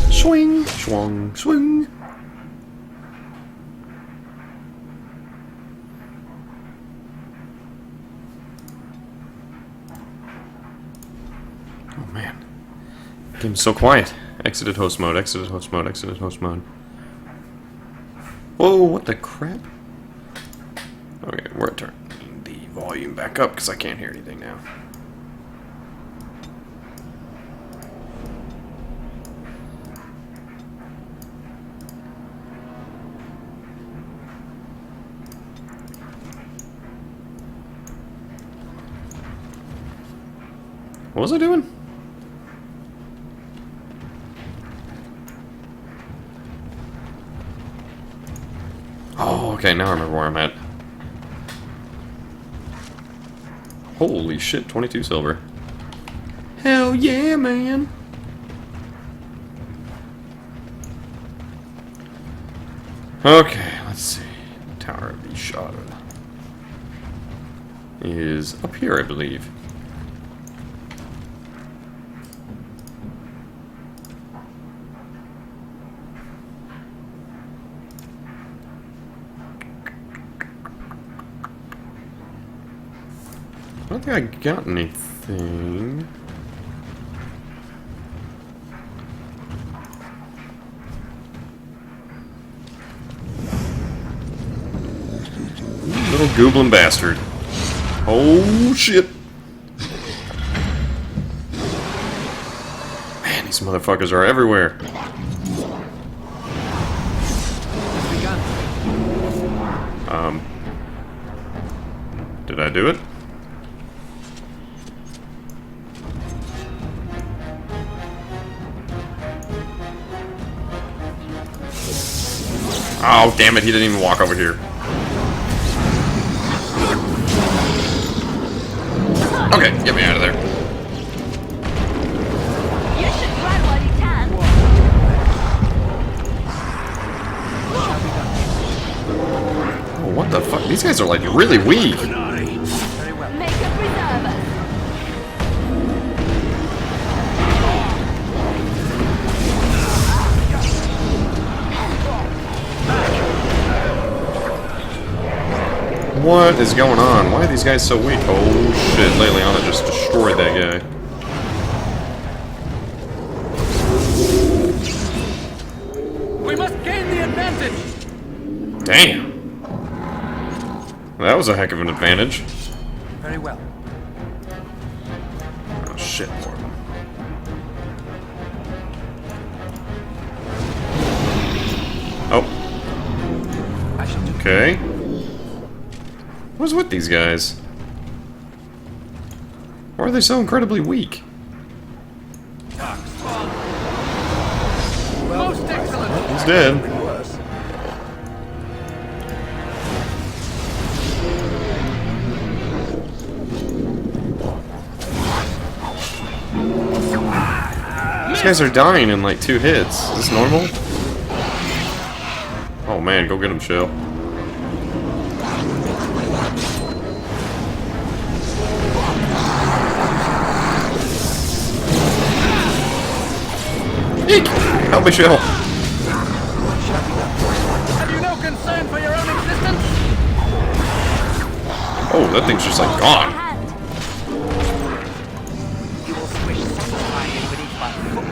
Swing, swung, swing. Oh man. Game's so quiet. Exited host mode, exited host mode, exited host mode. Whoa, what the crap? Okay, we're turning the volume back up because I can't hear anything now. What was I doing? Oh, okay, now I remember where I'm at. Holy shit, 22 silver. Hell yeah, man! Okay, let's see. Tower of the Shadow is up here, I believe. I don't think I got anything. Little goblin bastard. Oh shit. Man, these motherfuckers are everywhere. Did I do it? Oh, damn it, he didn't even walk over here. Okay, get me out of there. You should run while you can. Oh, what the fuck? These guys are like really weak. Make a preserver. What is going on? Why are these guys so weak? Oh shit, Leliana just destroyed that guy. We must gain the advantage. Damn. That was a heck of an advantage. Very well. Oh shit, more of them. Oh. I shall do. Okay. What's with these guys? Why are they so incredibly weak? Most excellent. He's dead. These guys are dying in like 2 hits. Is this normal? Oh man, go get him, Shell. Eek! Help me, Shell. Have you no concern for your own existence? Oh, that thing's just like gone. You will squish sometime beneath my foot.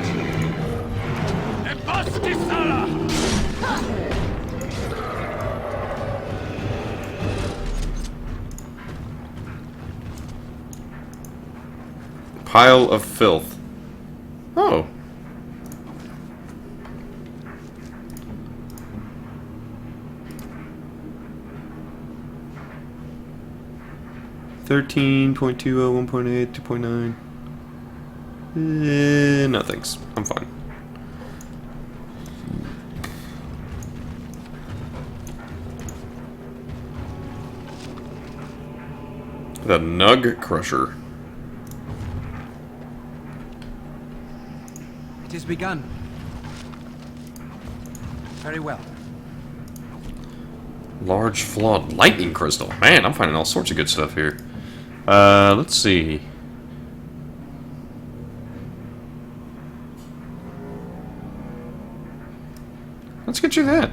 Pile of filth. Oh. $13.20, 1.8, 2.9. No thanks. I'm fine. The Nug Crusher. It has begun. Very well. Large flawed lightning crystal. Man, I'm finding all sorts of good stuff here. Let's see. Let's get you that.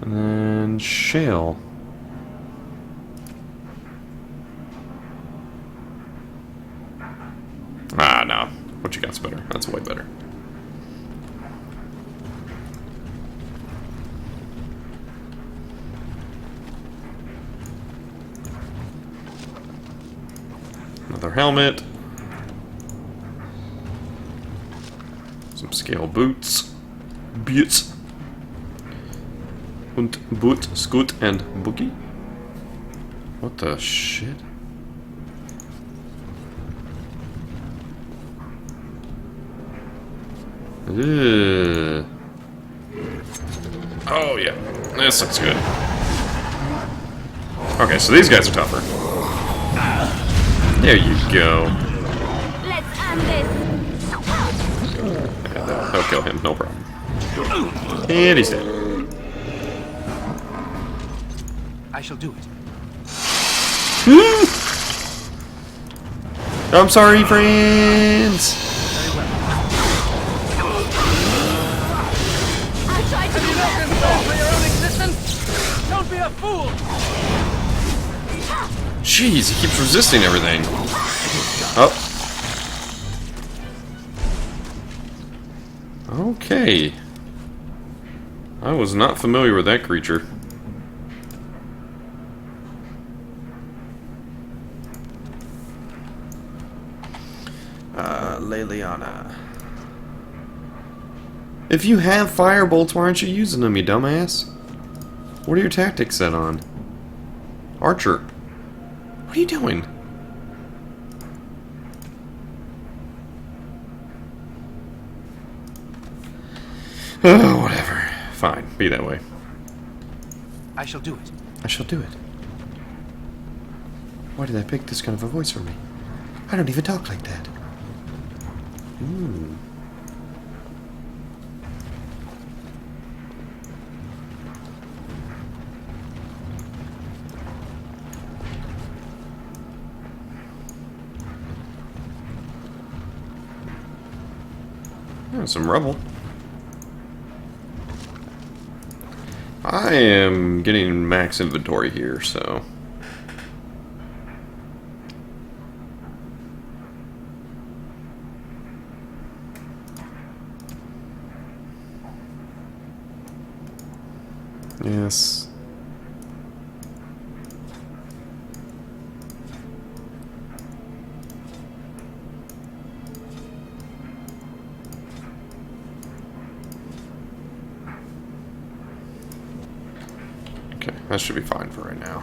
And then shale. Ah, no. What you got's better. That's way better. Another helmet. Some scale boots. Boots. Und Boot, Scoot, and Boogie. What the shit? Ugh. Oh yeah, this looks good. Okay, so these guys are tougher. There you go. Let's end this. Yeah, that'll kill him, no problem. And he's dead. I shall do it. I'm sorry, friends. Very well. I tried to Have do you no that. concern for your own existence? Don't be a fool! Jeez, he keeps resisting everything. Oh. Okay. I was not familiar with that creature. Leliana. If you have fire bolts, why aren't you using them, you dumbass? What are your tactics set on? Archer. What are you doing? Oh, whatever. Fine. Be that way. I shall do it. I shall do it. Why did I pick this kind of a voice for me? I don't even talk like that. Some rubble. I am getting max inventory here, so... Yes. Okay, that should be fine for right now.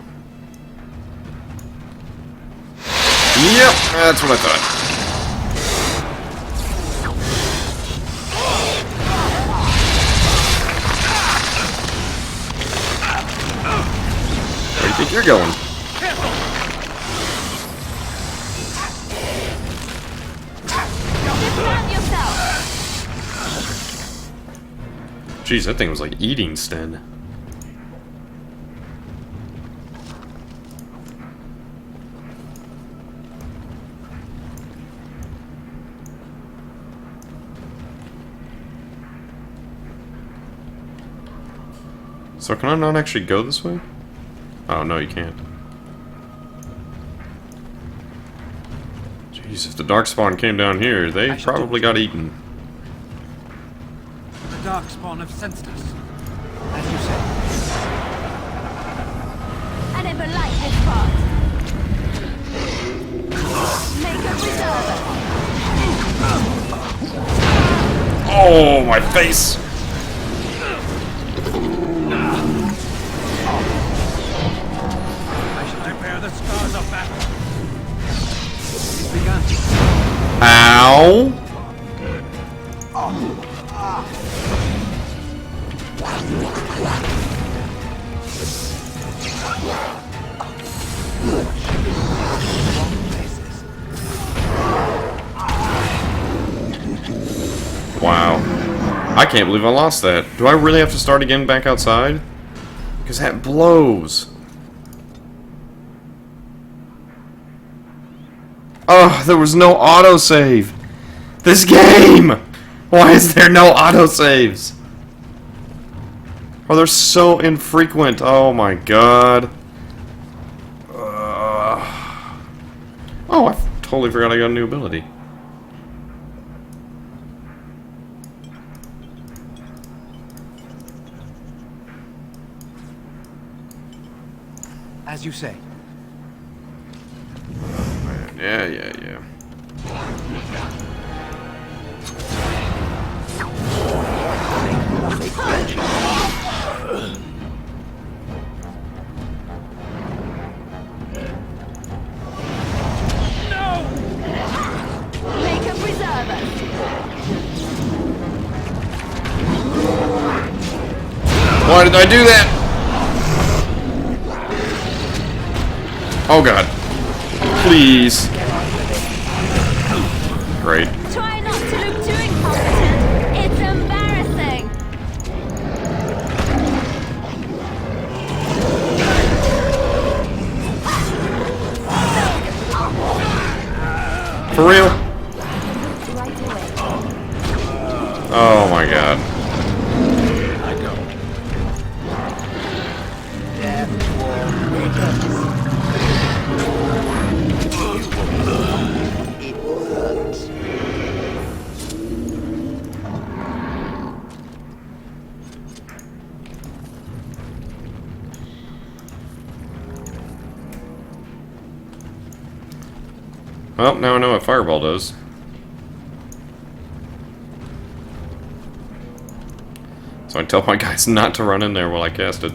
Yep, that's what I thought. Where do you think you're going? Dismount yourself. Jeez, that thing was like eating Sten. So can I not actually go this way? Oh, no, you can't. Jeez, if the Darkspawn came down here, they probably got eaten. The Darkspawn have sensed us. As you said. I never liked this part. Make a reserve. Oh, my face! I shall repair the scars of battle. It's begun. Ow! Wow. I can't believe I lost that. Do I really have to start again back outside? Because that blows. Oh, there was no autosave. This game! Why is there no autosaves? Oh, they're so infrequent. Oh my god. Oh, I totally forgot I got a new ability. As you say. Yeah. Make a preserver. Why did I do that? Oh god. Please. Great. Try not to look too incompetent. It's embarrassing. For real? Right away. Oh my god. I go. Well, now I know what Fireball does. So I tell my guys not to run in there while I cast it.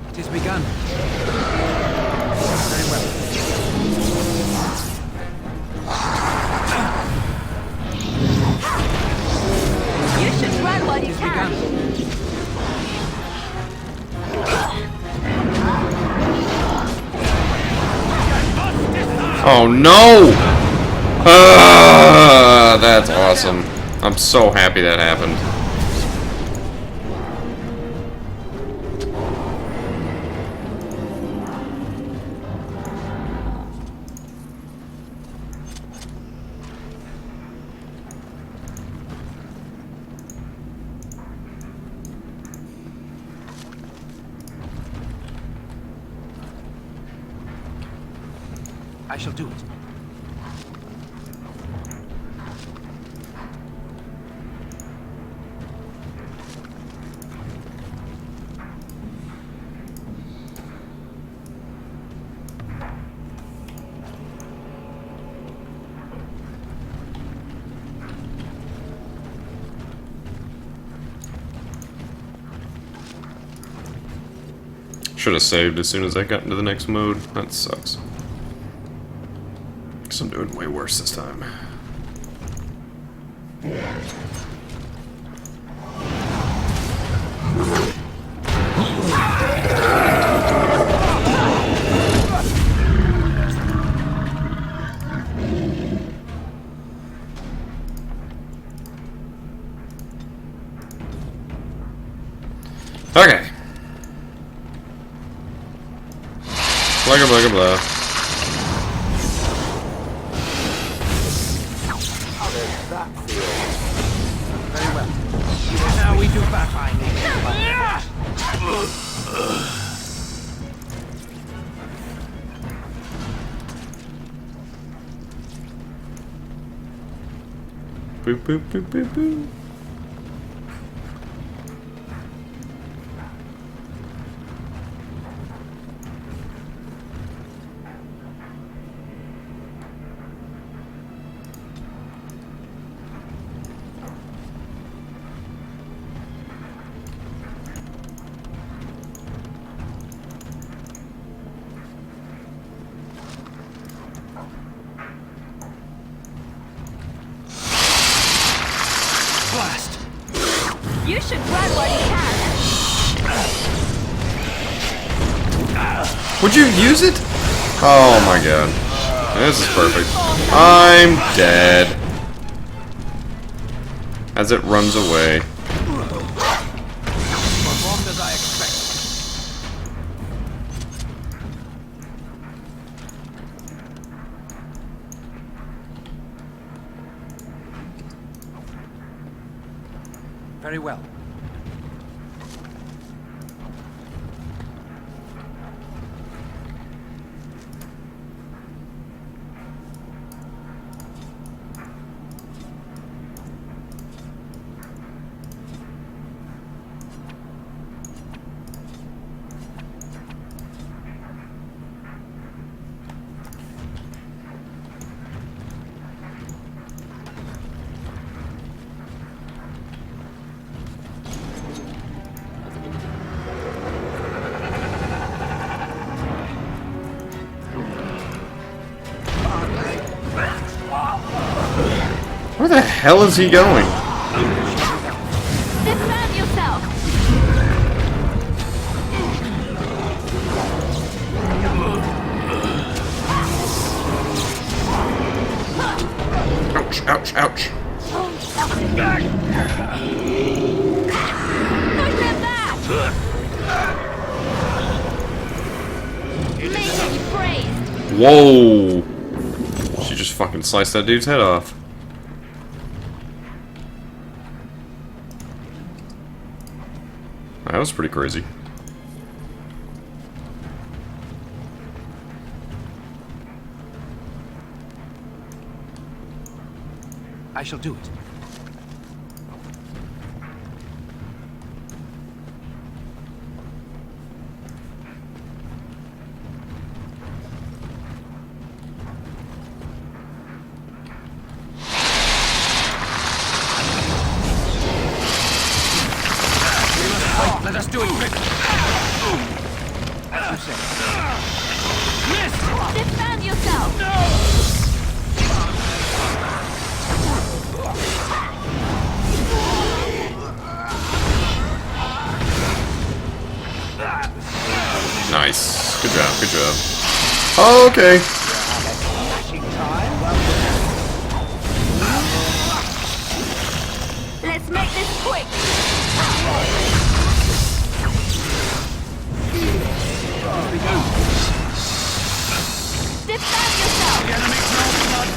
It is begun. Very well. You should run while you It is can. begun. Oh no! Ah, that's awesome. I'm so happy that happened. I shall do it. Should have saved as soon as I got into the next mode. That sucks. Guess I'm doing way worse this time. Okay. Blah blah blah. Very well. Now we do fact-finding. Boop boop boop boop boop. Blast! You should run while you can. Would you use it? Oh my god. This is perfect. I'm dead. As it runs away. Performed as I expected. Very well. Where the hell is he going? Defend yourself. Ouch, ouch, ouch. Push them back. Make it praised. Whoa! She just fucking sliced that dude's head off. That was pretty crazy. I shall do it. Let us do it quickly. As you say. Miss! Defend yourself. Nice. Good job, good job. Okay. Let's make this quick. Defend yourself. The enemy's no blood.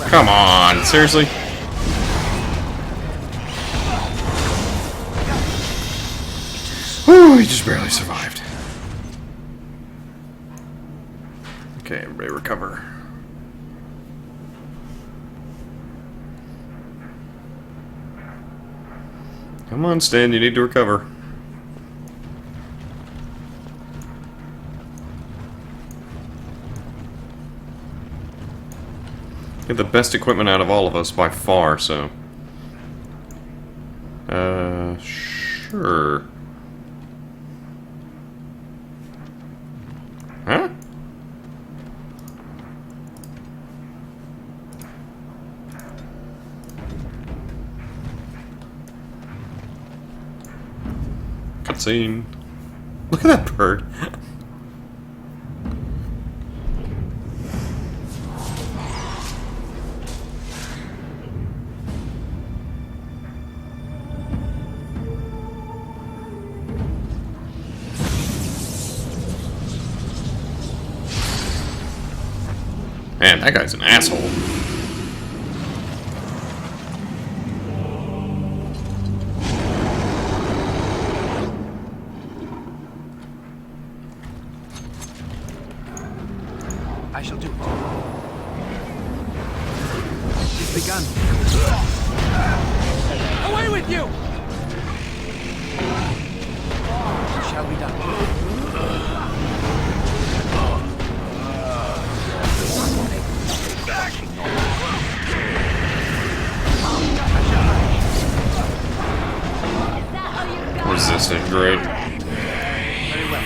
Come on, seriously? Whew, he just barely survived. Okay, everybody recover. Come on, Stan, you need to recover. You have the best equipment out of all of us by far, so... sure. Huh? Cutscene. Look at that bird. Man, that guy's an asshole. I shall do it. It's begun. Away with you! It shall be done. Resisting, great. Very well.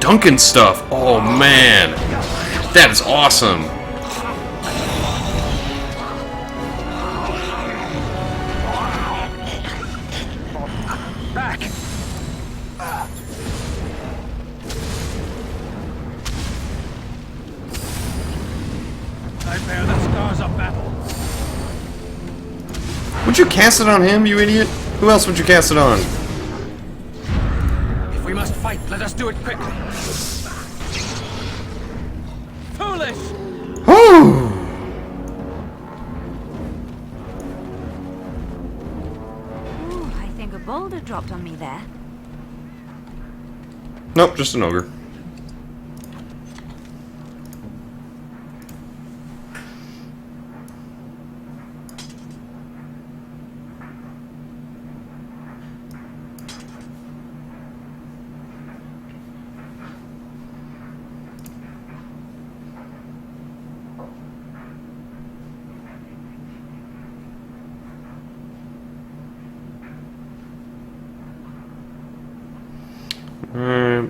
Duncan stuff. Oh man, that is awesome. Back! I bear the scars of battle. Would you cast it on him, you idiot? Who else would you cast it on? If we must fight, let us do it quickly. Foolish! Whew. Ooh, I think a boulder dropped on me there. Nope, just an ogre.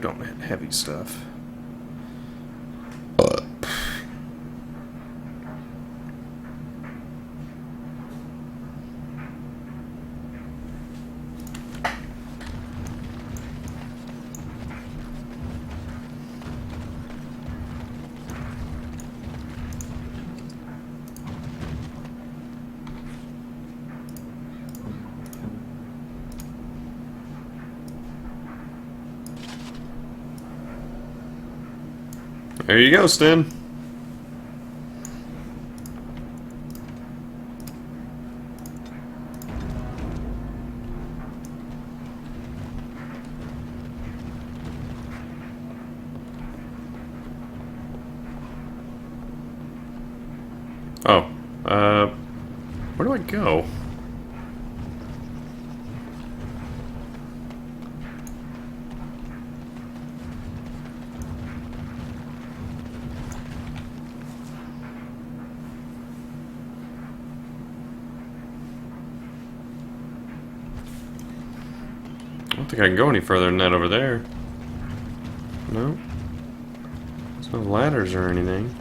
Don't hit heavy stuff. There you go, Stin. Oh, where do I go? I don't think I can go any further than that over there. No. There's no ladders or anything.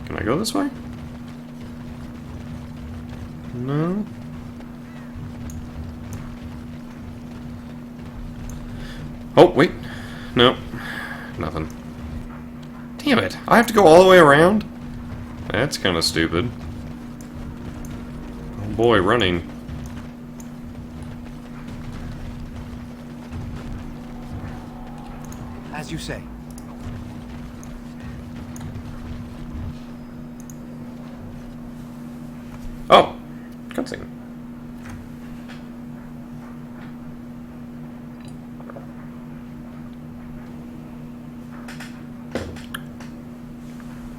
Can I go this way? No. Oh, wait. No. Nothing. Damn it. I have to go all the way around? That's kind of stupid. Oh boy, running. As you say. Oh! Cutscene.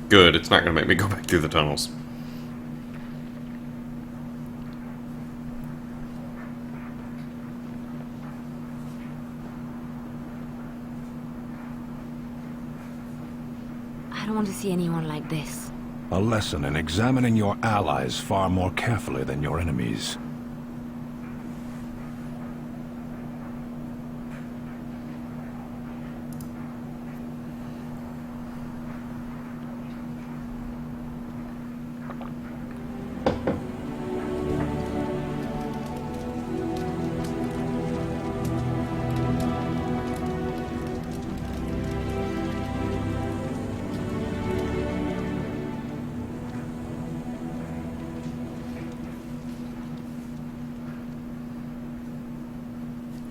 Good, it's not gonna make me go back through the tunnels. I don't want to see anyone like this. A lesson in examining your allies far more carefully than your enemies.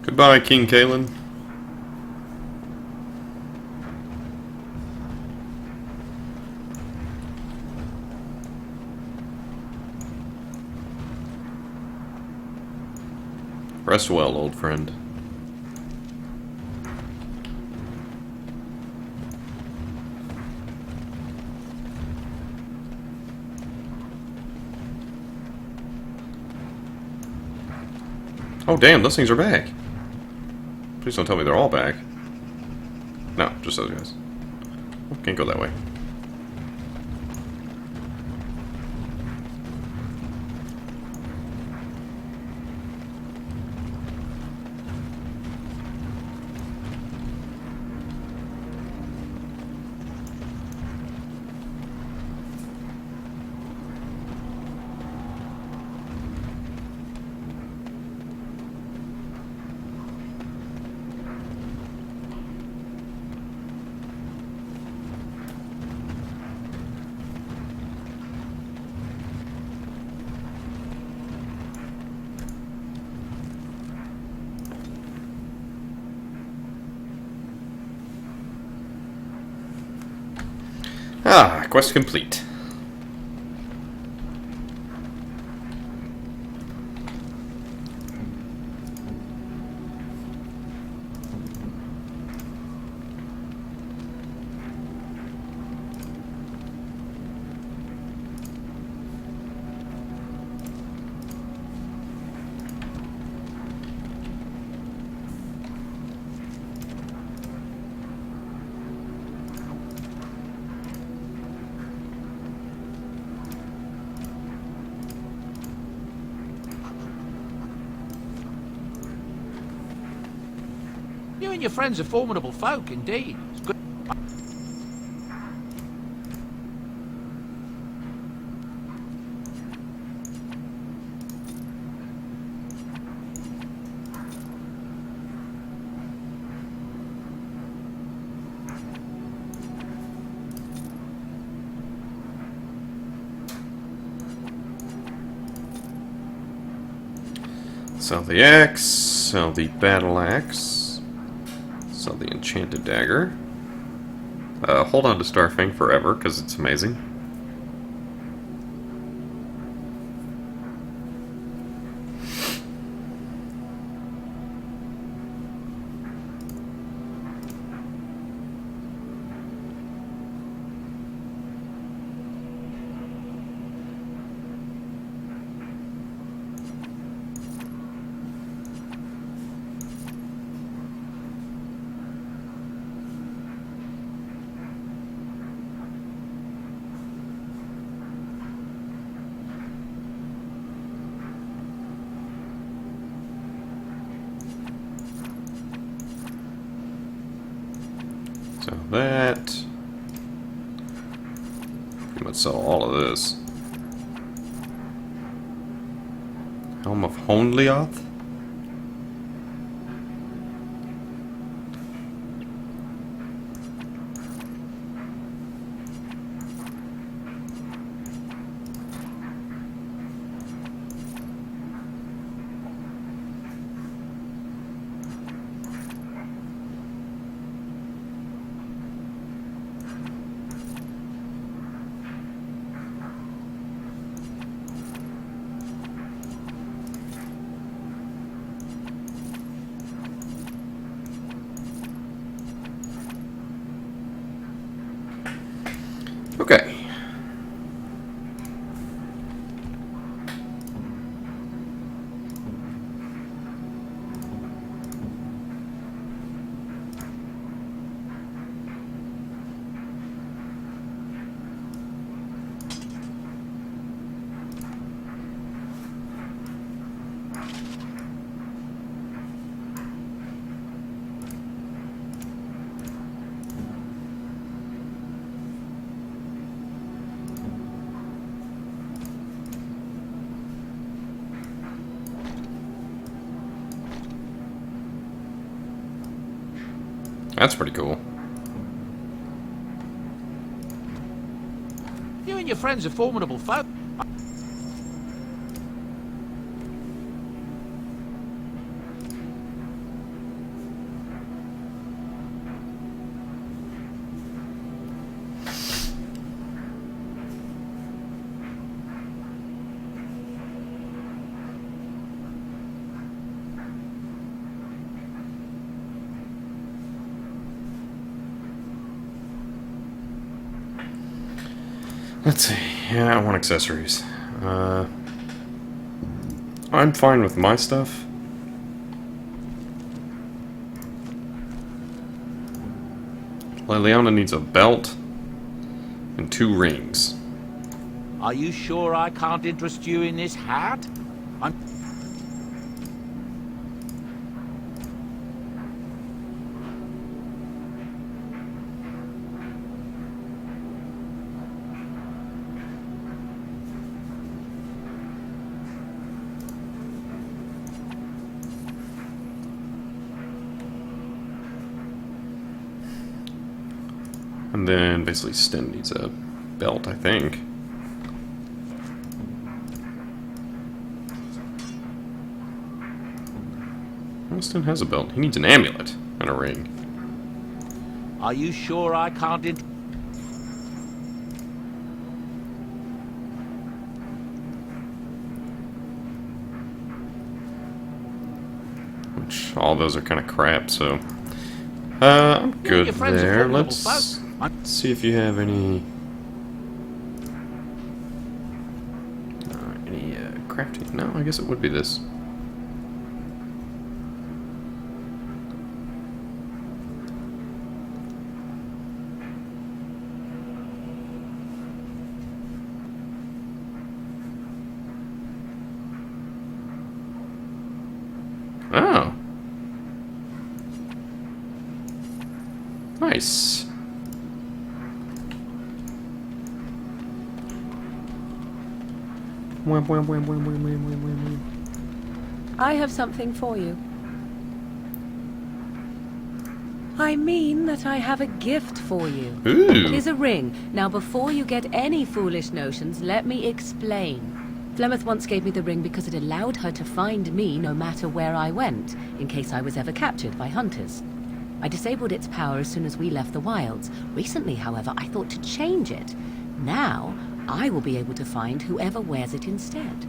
Goodbye, King Kalen. Rest well, old friend. Oh damn, those things are back. Please don't tell me they're all back. No, just those guys. Oh, can't go that way. Ah, quest complete. You and your friends are formidable folk, indeed. It's good. Sell the axe, sell the battle axe, sell the enchanted dagger. Hold on to Starfang forever, because it's amazing. So that. Pretty much sell all of this. Helm of Honlioth? Okay. That's pretty cool. You and your friends are formidable folk. Let's see. Yeah, I want accessories. I'm fine with my stuff. Liliana needs a belt and 2 rings. Are you sure I can't interest you in this hat? I'm... And then basically Sten needs a belt, I think. Well, Sten has a belt. He needs an amulet and a ring. Are you sure I can't which all those are kind of crap, so... I'm good your friends are there. formidable Let's folk. see if you have any... crafting? No, I guess it would be this. Oh. Nice. I have something for you. I mean that I have a gift for you. Ooh. It is a ring. Now, before you get any foolish notions, let me explain. Flemeth once gave me the ring because it allowed her to find me no matter where I went, in case I was ever captured by hunters. I disabled its power as soon as we left the wilds. Recently, however, I thought to change it. Now, I will be able to find whoever wears it instead.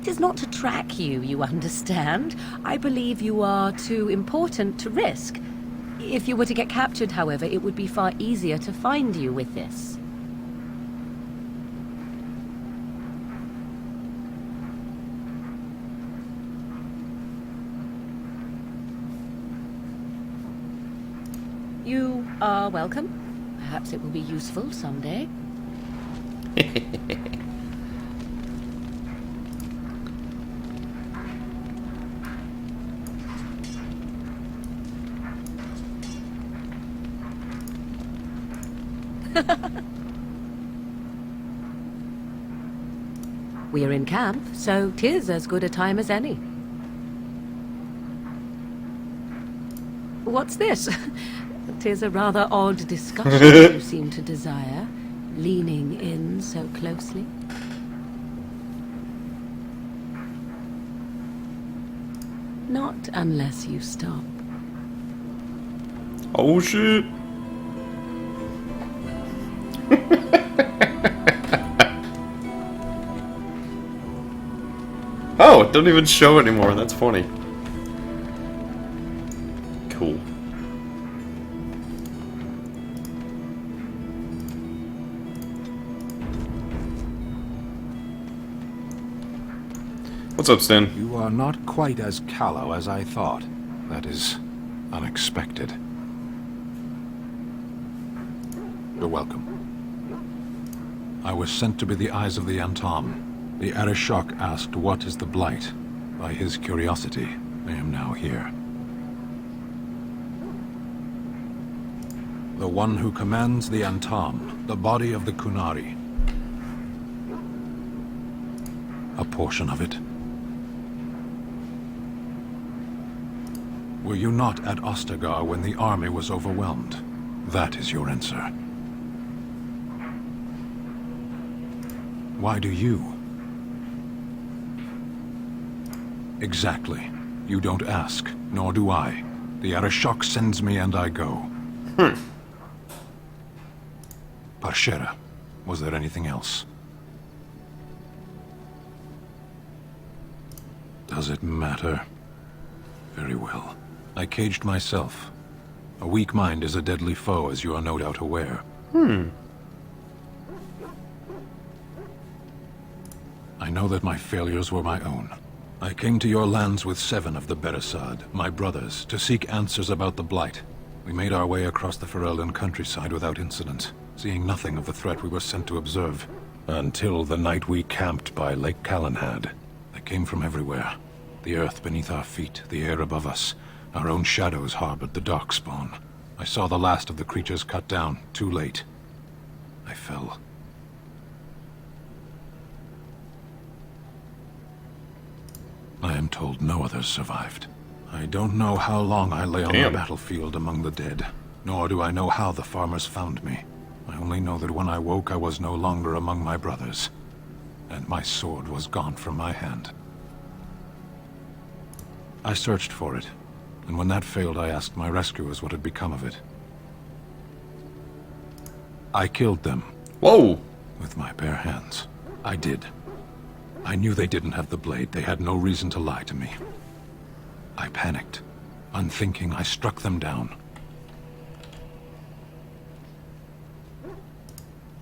It is not to track you, you understand. I believe you are too important to risk. If you were to get captured, however, it would be far easier to find you with this. You are welcome. Perhaps it will be useful someday. We're in camp, so 'tis as good a time as any. What's this? 'Tis a rather odd discussion you seem to desire, leaning in so closely. Not unless you stop. Oh shit. Oh, it doesn't even show anymore. That's funny. Cool. What's up, Stan? You are not quite as callow as I thought. That is unexpected. You're welcome. I was sent to be the eyes of the Antom. The Arishok asked, "What is the Blight?" By his curiosity, I am now here. The one who commands the Antom, the body of the Kunari. A portion of it. Were you not at Ostagar when the army was overwhelmed? That is your answer. Why do you? Exactly. You don't ask, nor do I. The Arishok sends me and I go. Parshera, was there anything else? Does it matter? Very well. I caged myself. A weak mind is a deadly foe, as you are no doubt aware. I know that my failures were my own. I came to your lands with 7 of the Beresad, my brothers, to seek answers about the Blight. We made our way across the Ferelden countryside without incident, seeing nothing of the threat we were sent to observe. Until the night we camped by Lake Calenhad. They came from everywhere. The earth beneath our feet, the air above us. Our own shadows harbored the darkspawn. I saw the last of the creatures cut down, too late. I fell. I am told no others survived. I don't know how long I lay on the battlefield among the dead, nor do I know how the farmers found me. I only know that when I woke I was no longer among my brothers, and my sword was gone from my hand. I searched for it, and when that failed I asked my rescuers what had become of it. I killed them. Whoa! With my bare hands. I did. I knew they didn't have the blade. They had no reason to lie to me. I panicked. Unthinking, I struck them down.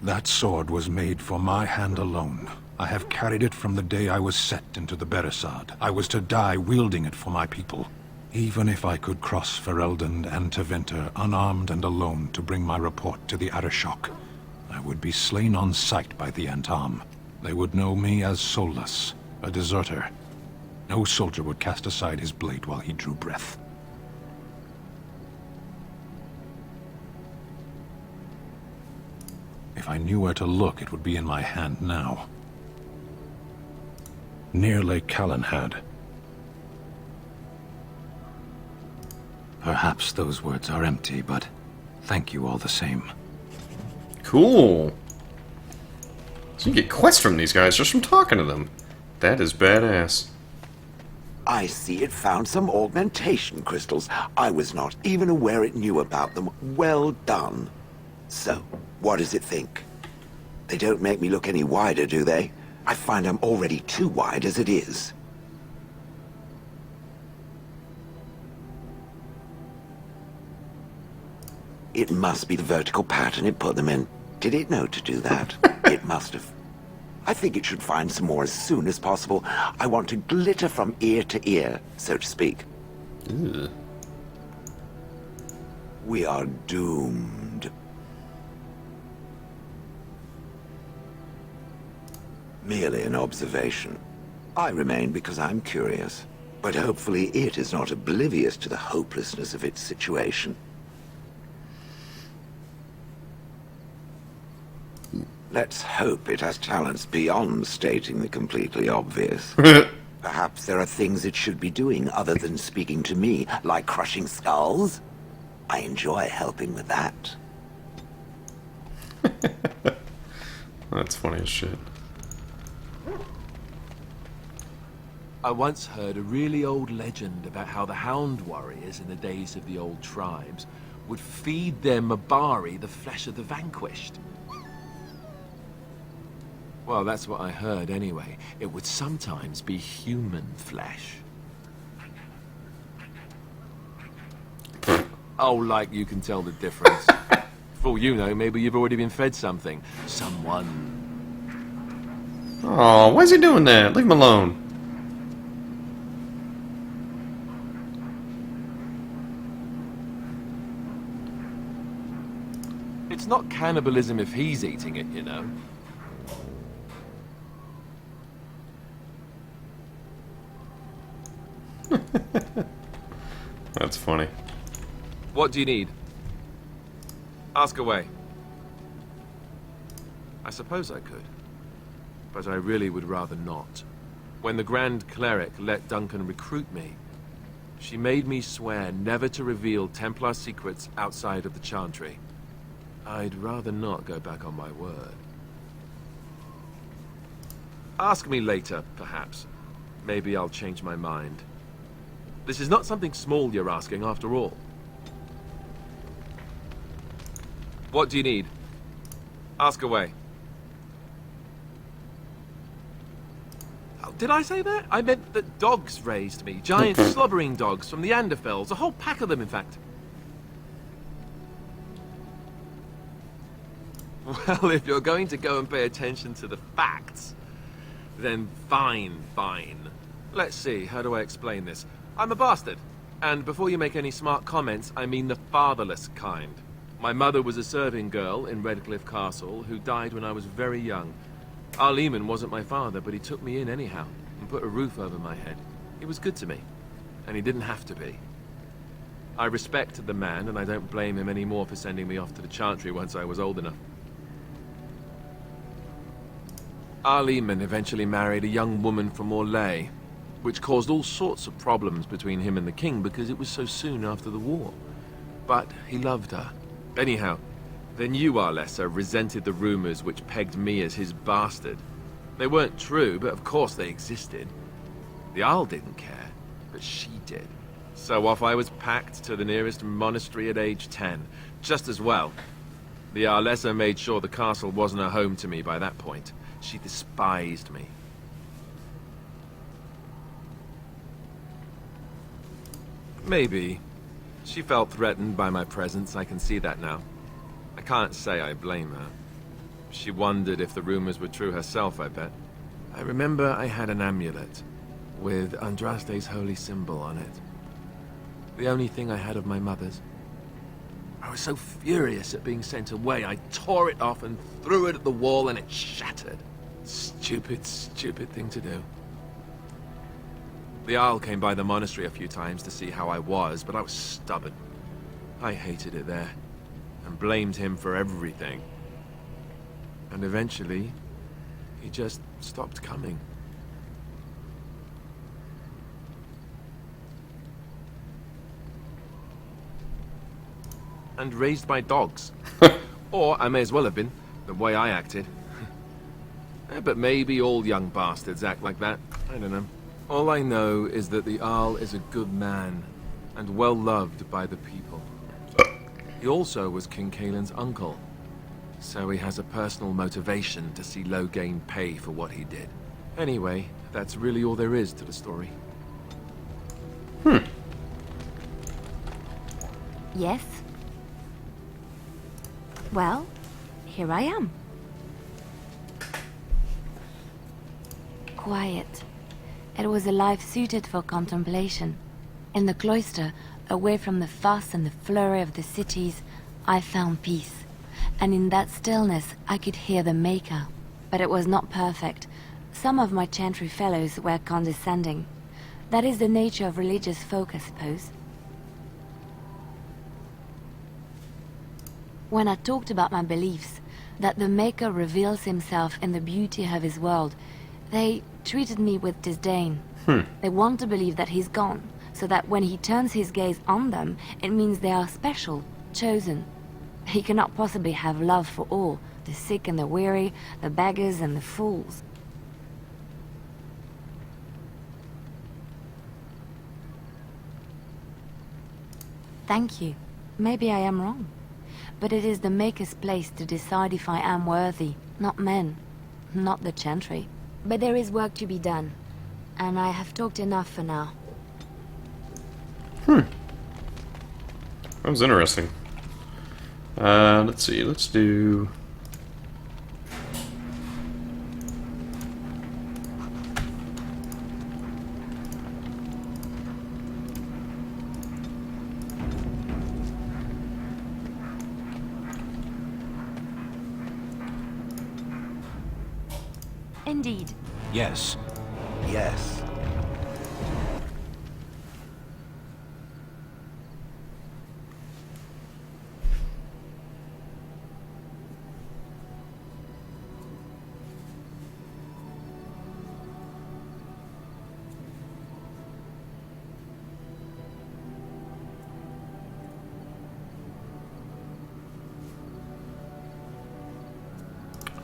That sword was made for my hand alone. I have carried it from the day I was set into the Beresard. I was to die wielding it for my people. Even if I could cross Ferelden and Tevinter unarmed and alone to bring my report to the Arishok, I would be slain on sight by the Antam. They would know me as soulless, a deserter. No soldier would cast aside his blade while he drew breath. If I knew where to look, it would be in my hand now. Near Lake Calenhad. Perhaps those words are empty, but thank you all the same. Cool. So you get quests from these guys just from talking to them. That is badass. I see it found some augmentation crystals. I was not even aware it knew about them. Well done. So, what does it think? They don't make me look any wider, do they? I find I'm already too wide as it is. It must be the vertical pattern it put them in. Did it know to do that? It must have. I think it should find some more as soon as possible. I want to glitter from ear to ear, so to speak. Ugh. We are doomed. Merely an observation. I remain because I'm curious. But hopefully it is not oblivious to the hopelessness of its situation. Let's hope it has talents beyond stating the completely obvious. Perhaps there are things it should be doing other than speaking to me, like crushing skulls. I enjoy helping with that. That's funny as shit. I once heard a really old legend about how the Hound warriors in the days of the old tribes would feed their Mabari the flesh of the vanquished. Well, that's what I heard anyway. It would sometimes be human flesh. Oh, like you can tell the difference. For all you know, maybe you've already been fed something. Someone. Oh, why is he doing that? Leave him alone. It's not cannibalism if he's eating it, you know. That's funny. What do you need? Ask away. I suppose I could, but I really would rather not. When the Grand Cleric let Duncan recruit me, she made me swear never to reveal Templar secrets outside of the Chantry. I'd rather not go back on my word. Ask me later, perhaps. Maybe I'll change my mind. This is not something small you're asking, after all. What do you need? Ask away. Oh, did I say that? I meant that dogs raised me. Giant slobbering dogs from the Anderfells. A whole pack of them, in fact. Well, if you're going to go and pay attention to the facts, then fine. Let's see, how do I explain this? I'm a bastard. And before you make any smart comments, I mean the fatherless kind. My mother was a serving girl in Redcliffe Castle who died when I was very young. Our Lehman wasn't my father, but he took me in anyhow and put a roof over my head. He was good to me, and he didn't have to be. I respect the man, and I don't blame him anymore for sending me off to the Chantry once I was old enough. Our Lehman eventually married a young woman from Orlais, which caused all sorts of problems between him and the king because it was so soon after the war. But he loved her. Anyhow, the new Arlessa resented the rumors which pegged me as his bastard. They weren't true, but of course they existed. The Arl didn't care, but she did. So off I was packed to the nearest monastery at age 10. Just as well. The Arlessa made sure the castle wasn't a home to me by that point. She despised me. Maybe. She felt threatened by my presence, I can see that now. I can't say I blame her. She wondered if the rumors were true herself, I bet. I remember I had an amulet with Andraste's holy symbol on it. The only thing I had of my mother's. I was so furious at being sent away, I tore it off and threw it at the wall and it shattered. Stupid, stupid thing to do. The Jarl came by the monastery a few times to see how I was, but I was stubborn. I hated it there, and blamed him for everything. And eventually, he just stopped coming. And raised my dogs. Or I may as well have been, the way I acted. But maybe all young bastards act like that. I don't know. All I know is that the Jarl is a good man, and well loved by the people. He also was King Kaelin's uncle, so he has a personal motivation to see Loghain pay for what he did. Anyway, that's really all there is to the story. Yes? Well, here I am. Quiet. It was a life suited for contemplation. In the cloister, away from the fuss and the flurry of the cities, I found peace. And in that stillness, I could hear the Maker. But it was not perfect. Some of my chantry fellows were condescending. That is the nature of religious folk, I suppose. When I talked about my beliefs, that the Maker reveals himself in the beauty of his world, they treated me with disdain. They want to believe that he's gone, so that when he turns his gaze on them, it means they are special, chosen. He cannot possibly have love for all, the sick and the weary, the beggars and the fools. Thank you. Maybe I am wrong. But it is the Maker's place to decide if I am worthy, not men, not the Chantry. But there is work to be done, and I have talked enough for now. That was interesting. Let's see, let's do... Indeed. Yes. Yes.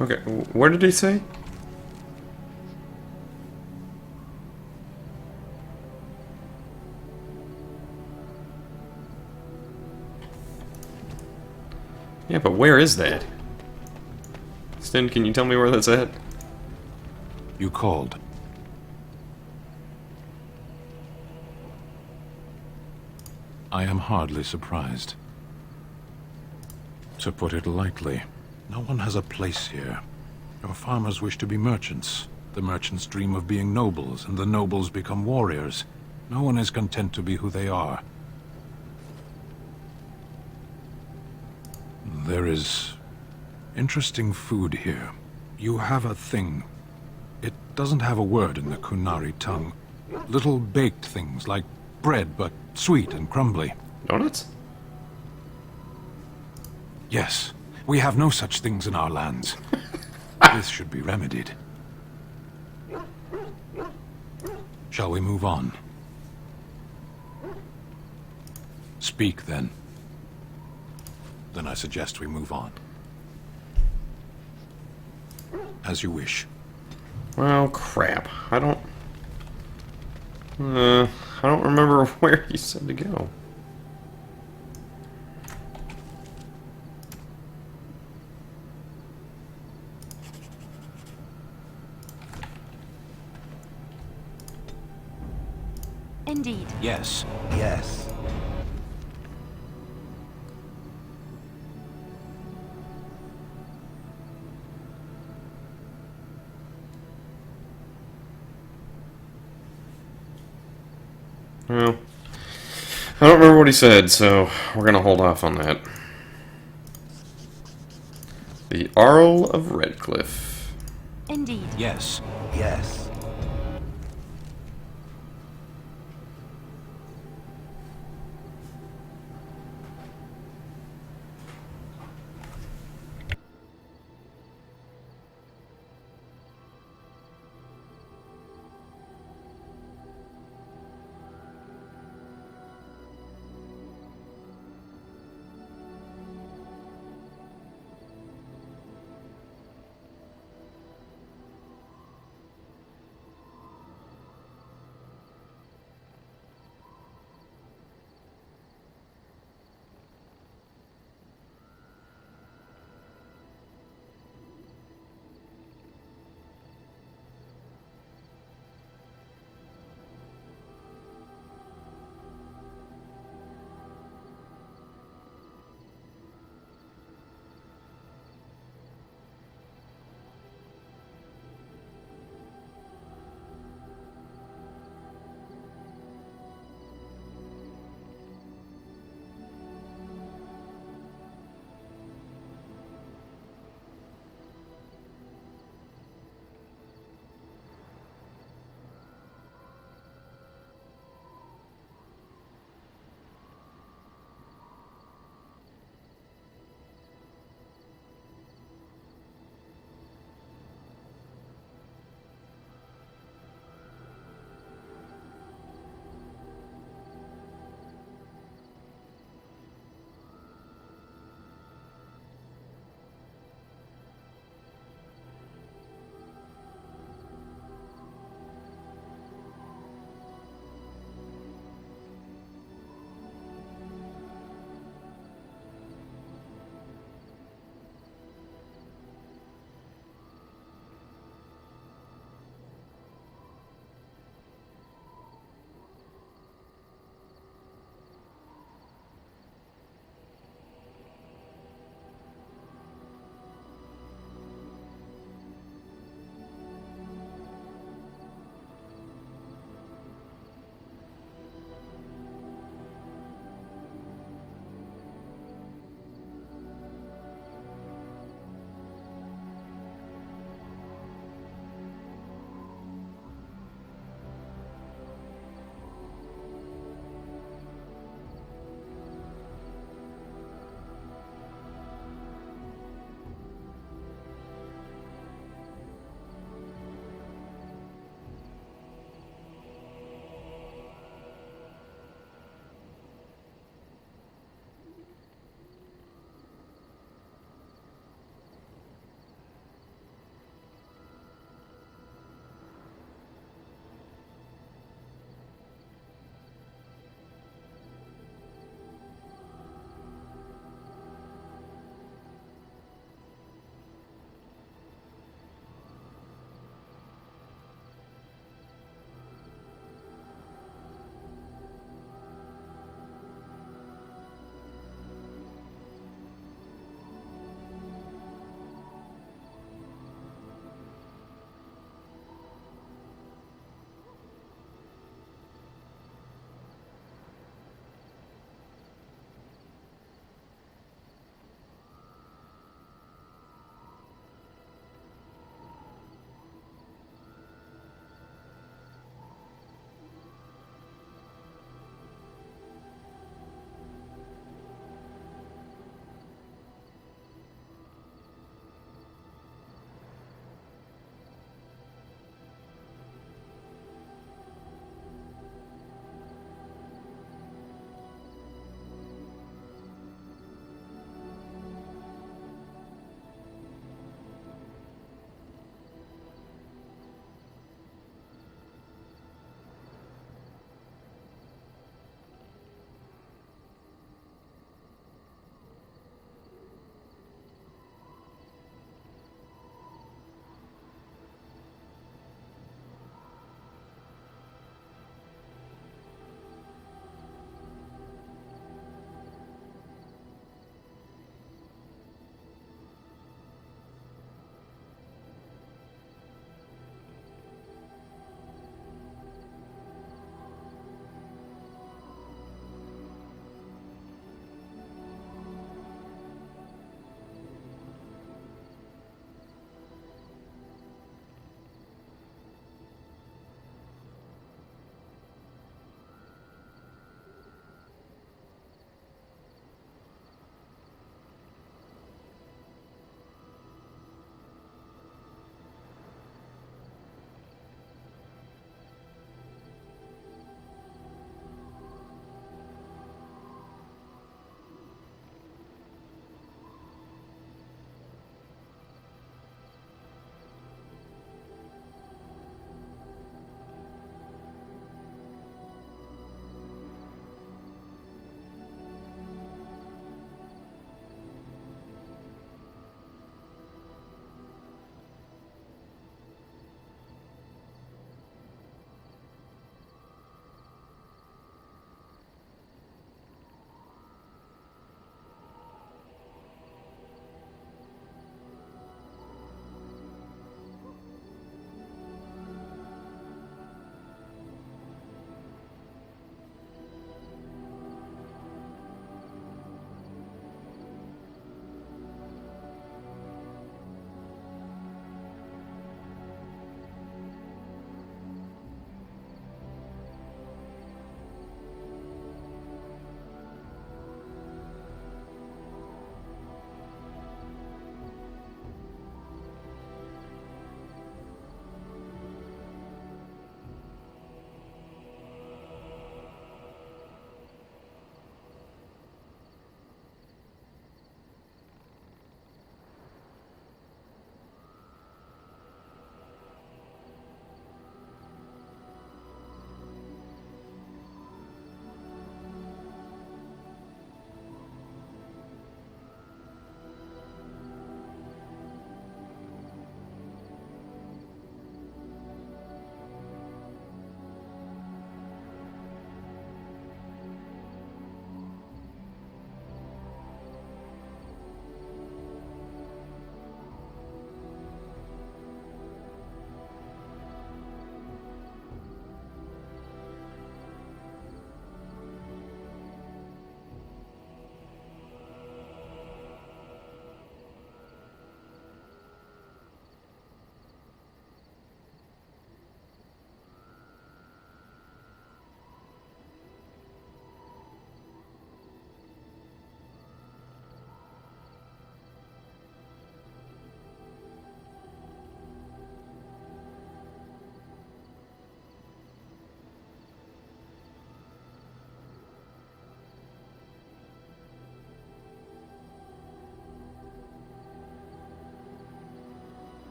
Okay, where did he say? Yeah, but where is that? Sten, can you tell me where that's at? You called. I am hardly surprised. To put it lightly, no one has a place here. Your farmers wish to be merchants. The merchants dream of being nobles, and the nobles become warriors. No one is content to be who they are. There is interesting food here. You have a thing. It doesn't have a word in the Kunari tongue. Little baked things like bread, but sweet and crumbly. Donuts? Yes, we have no such things in our lands. This should be remedied. Shall we move on? Speak, then. Then I suggest we move on. As you wish. Well, crap. I don't remember where he said to go. Yes. Yes. Well, I don't remember what he said, so we're gonna hold off on that. The Arl of Redcliffe. Indeed. Yes. Yes.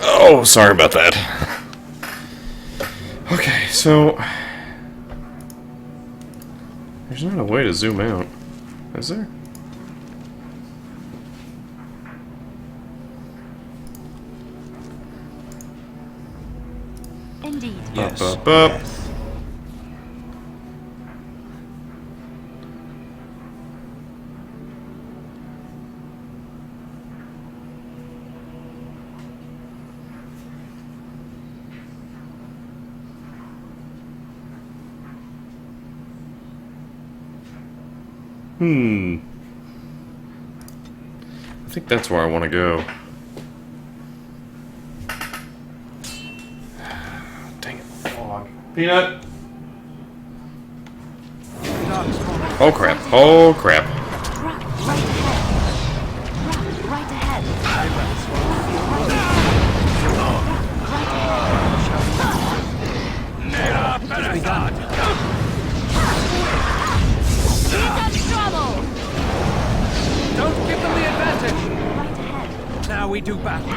Oh, sorry about that. Okay, so... There's not a way to zoom out, is there? Indeed. Yes. Up, up. Yes. I think that's where I want to go. Dang it. Fog. Peanut! Oh crap. Oh crap. Trap right ahead. Trap right ahead. Don't give them the advantage! Right ahead. Now we do battle.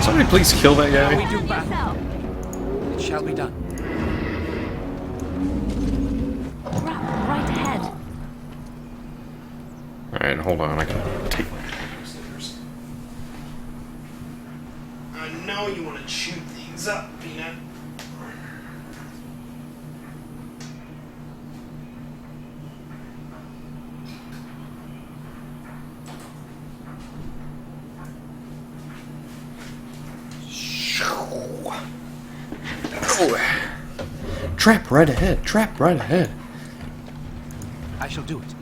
Somebody please kill that Now we guy. do battle. It shall be done. Trap right ahead. Alright, hold on. I gotta take my scissors. I know you want to shoot these up, Peanut. Oh. Trap right ahead. Trap right ahead. I shall do it.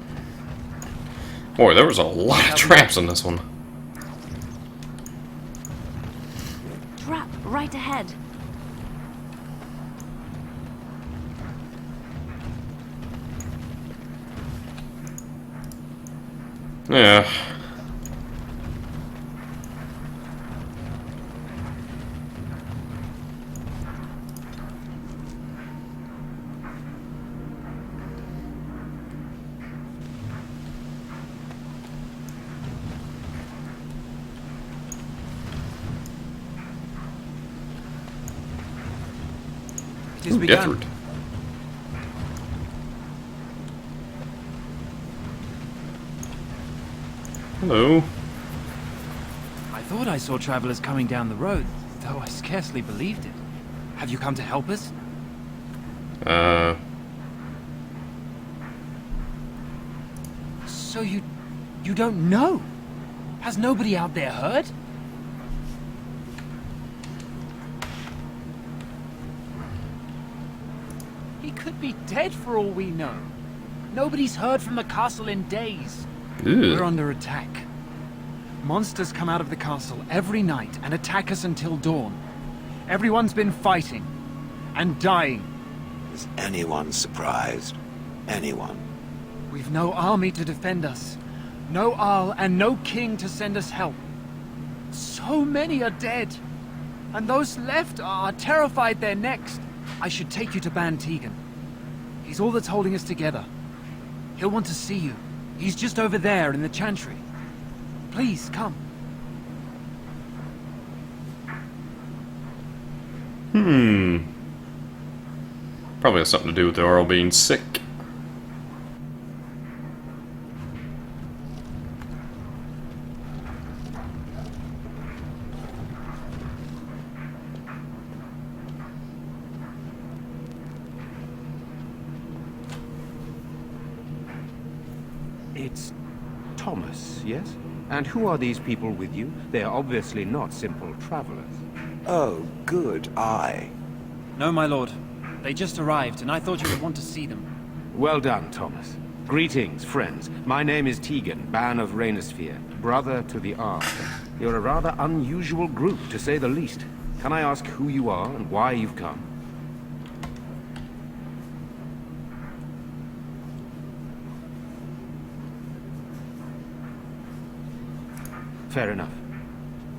Boy, there was a lot of traps in this one. Trap right ahead. Yeah. It is begun. Gethard. Hello. I thought I saw travelers coming down the road, though I scarcely believed it. Have you come to help us? So you don't know? Has nobody out there heard? He could be dead for all we know. Nobody's heard from the castle in days. We're Ew. under attack. Monsters come out of the castle every night and attack us until dawn. Everyone's been fighting and dying. Is anyone surprised? Anyone? We've no army to defend us. No Arl and no king to send us help. So many are dead. And those left are terrified they're next. I should take you to Ban Tegan. He's all that's holding us together. He'll want to see you. He's just over there in the chantry. Please, come. Probably has something to do with the Earl being sick. It's Thomas, yes? And who are these people with you? They are obviously not simple travelers. Oh, good eye. No, my lord. They just arrived, and I thought you would want to see them. Well done, Thomas. Greetings, friends. My name is Tegan, Ban of Rainersphere, brother to the Arl. You're a rather unusual group, to say the least. Can I ask who you are and why you've come? Fair enough.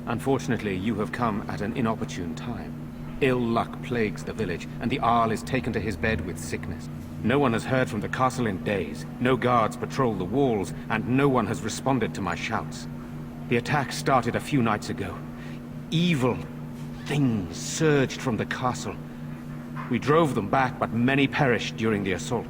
Unfortunately, you have come at an inopportune time. Ill luck plagues the village, and the Arl is taken to his bed with sickness. No one has heard from the castle in days, no guards patrol the walls, and no one has responded to my shouts. The attack started a few nights ago. Evil things surged from the castle. We drove them back, but many perished during the assault.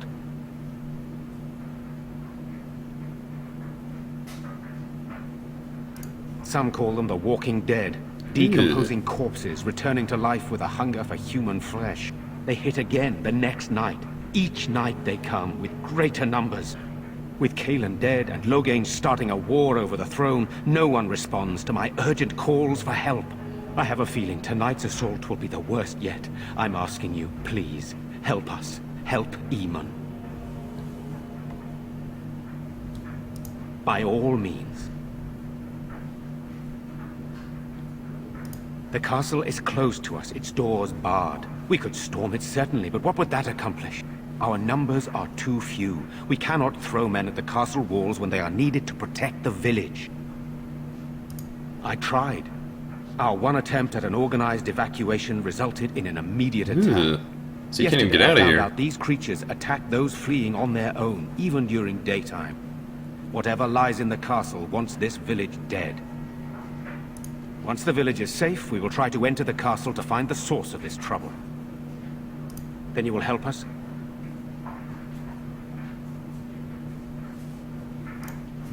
Some call them the Walking Dead. Decomposing corpses, returning to life with a hunger for human flesh. They hit again the next night. Each night they come, with greater numbers. With Cailan dead and Loghain starting a war over the throne, no one responds to my urgent calls for help. I have a feeling tonight's assault will be the worst yet. I'm asking you, please, help us. Help Eamon. By all means. The castle is closed to us, its doors barred. We could storm it certainly, but what would that accomplish? Our numbers are too few. We cannot throw men at the castle walls when they are needed to protect the village. I tried. Our one attempt at an organized evacuation resulted in an immediate attack. So you can't even get Yesterday, out of I found here. out these creatures attack those fleeing on their own, even during daytime. Whatever lies in the castle wants this village dead. Once the village is safe, we will try to enter the castle to find the source of this trouble. Then you will help us?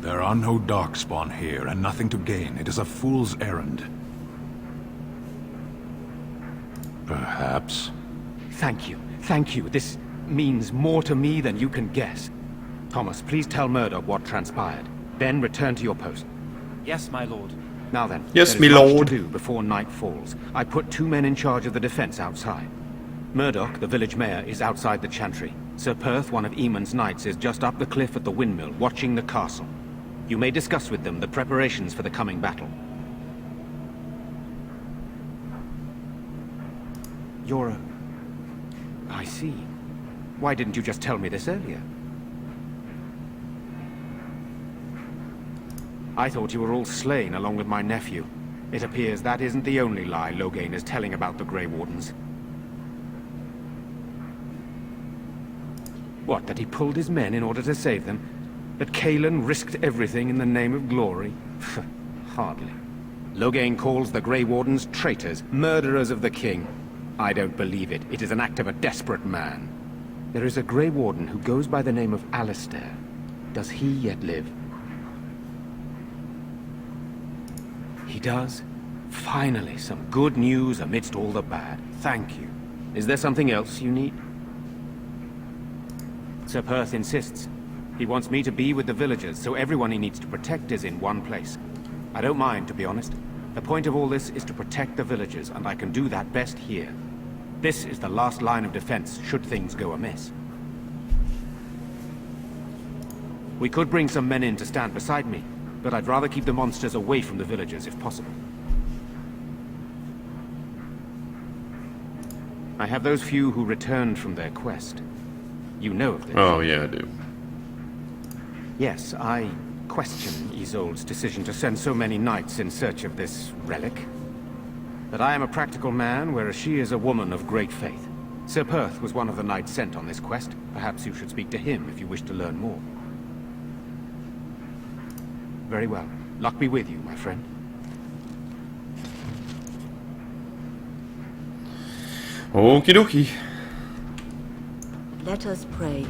There are no darkspawn here, and nothing to gain. It is a fool's errand. Perhaps. Thank you. Thank you. This means more to me than you can guess. Thomas, please tell Murdoch what transpired. Then return to your post. Yes, my lord. Now then, Yes, there me is much lord. to do before night falls. I put 2 men in charge of the defense outside. Murdoch, the village mayor, is outside the chantry. Sir Perth, one of Eamon's knights, is just up the cliff at the windmill, watching the castle. You may discuss with them the preparations for the coming battle. You're a... I see. Why didn't you just tell me this earlier? I thought you were all slain along with my nephew. It appears that isn't the only lie Loghain is telling about the Grey Wardens. What, that he pulled his men in order to save them? That Cailan risked everything in the name of glory? Hardly. Loghain calls the Grey Wardens traitors, murderers of the king. I don't believe it. It is an act of a desperate man. There is a Grey Warden who goes by the name of Alistair. Does he yet live? He does? Finally, some good news amidst all the bad. Thank you. Is there something else you need? Sir Perth insists. He wants me to be with the villagers, so everyone he needs to protect is in one place. I don't mind, to be honest. The point of all this is to protect the villagers, and I can do that best here. This is the last line of defense, should things go amiss. We could bring some men in to stand beside me, but I'd rather keep the monsters away from the villagers if possible. I have those few who returned from their quest. You know of this. Oh, yeah, I do. Yes, I question Isolde's decision to send so many knights in search of this relic. But I am a practical man, whereas she is a woman of great faith. Sir Perth was one of the knights sent on this quest. Perhaps you should speak to him if you wish to learn more. Very well. Luck be with you, my friend. Okie dokie. Let us pray.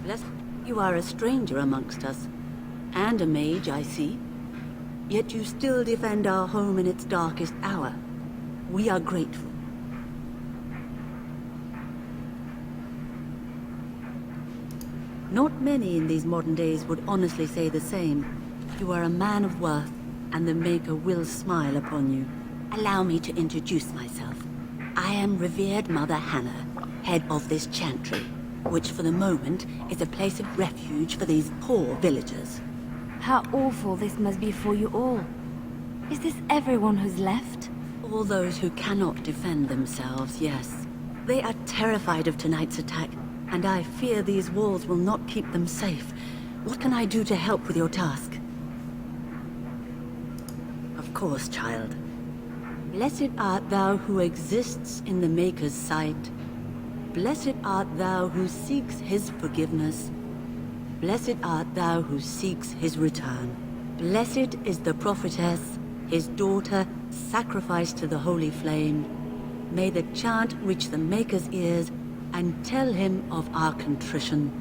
Bless you are a stranger amongst us, and a mage, I see. Yet you still defend our home in its darkest hour. We are grateful. Not many in these modern days would honestly say the same. You are a man of worth, and the Maker will smile upon you. Allow me to introduce myself. I am revered Mother Hannah, head of this chantry, which for the moment is a place of refuge for these poor villagers. How awful this must be for you all. Is this everyone who's left? All those who cannot defend themselves, yes. They are terrified of tonight's attack, and I fear these walls will not keep them safe. What can I do to help with your task? Of course, child. Blessed art thou who exists in the Maker's sight. Blessed art thou who seeks his forgiveness. Blessed art thou who seeks his return. Blessed is the prophetess, his daughter, sacrificed to the holy flame. May the chant reach the Maker's ears and tell him of our contrition.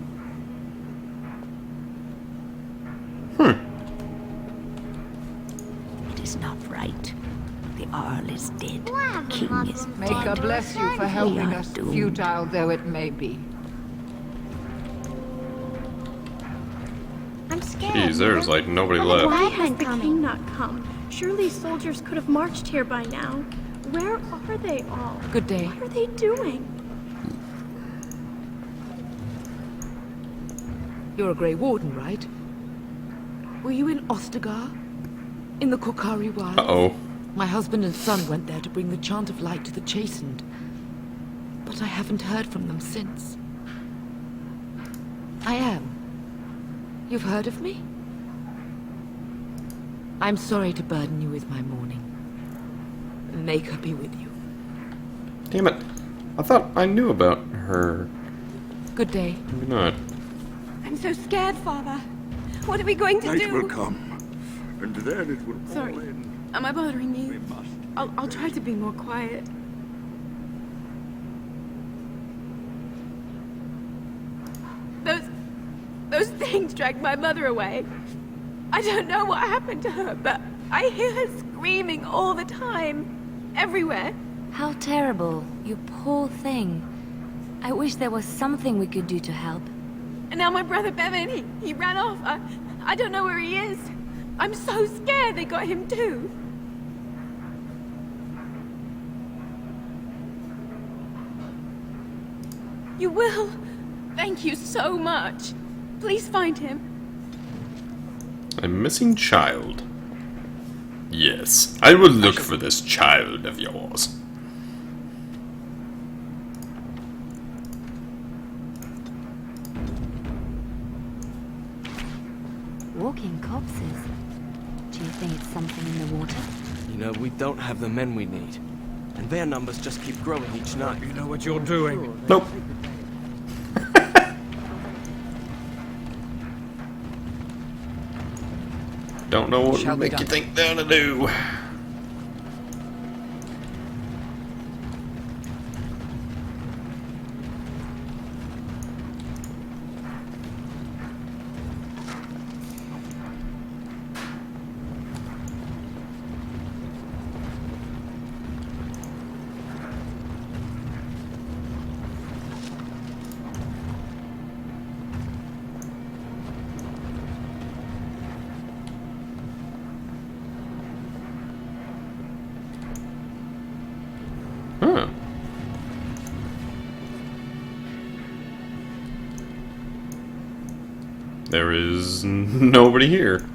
It is not right. The Arl is dead. The king is Maker dead. bless you for helping us, doomed. futile though it may be. I'm scared. Jeez, there's like nobody left. Why has the king not come? Surely soldiers could have marched here by now. Where are they all? Good day. What are they doing? You're a Grey Warden, right? Were you in Ostagar? In the Korkari Wilds? Uh-oh. My husband and son went there to bring the chant of light to the chastened. But I haven't heard from them since. I am. You've heard of me? I'm sorry to burden you with my mourning. Maker be with you. Damn it. I thought I knew about her. Good day. Maybe not. I'm so scared, Father. What are we going to Night do? will come, and then it will Sorry. all end. Am I bothering We you? must. I'll try to be more quiet. Those things dragged my mother away. I don't know what happened to her, but I hear her screaming all the time. Everywhere. How terrible, you poor thing. I wish there was something we could do to help. And now my brother Bevan, he ran off. I don't know where he is. I'm so scared they got him too. You will? Thank you so much. Please find him. A missing child. Yes, I will look for this child of yours. Walking corpses. Do you think it's something in the water? You know, we don't have the men we need. And their numbers just keep growing each night. You know what you're doing. Nope. Don't know what Shall would be make you done. think they're to do. Huh. There is nobody here.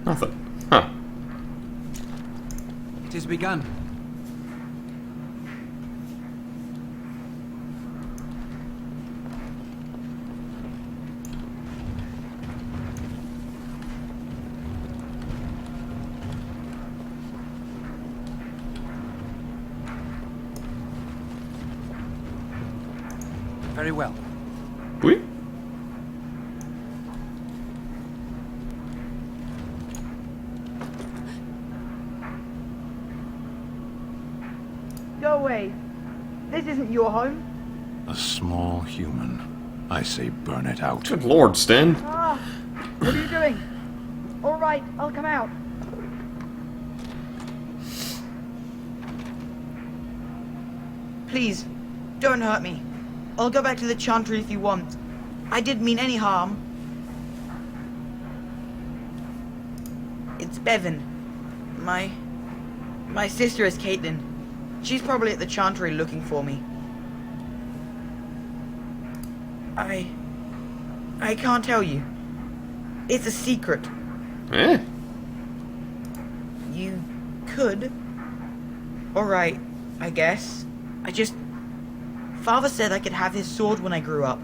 Nothing. Huh. It is begun. Very well. Oui? Go away. This isn't your home. A small human. I say burn it out. Good lord, Stan. Ah, what are you doing? All right, I'll come out. Please, don't hurt me. I'll go back to the Chantry if you want. I didn't mean any harm. It's Bevan. My sister is Caitlin. She's probably at the Chantry looking for me. I can't tell you. It's a secret. Eh? You could. Alright, I guess. Father said I could have his sword when I grew up.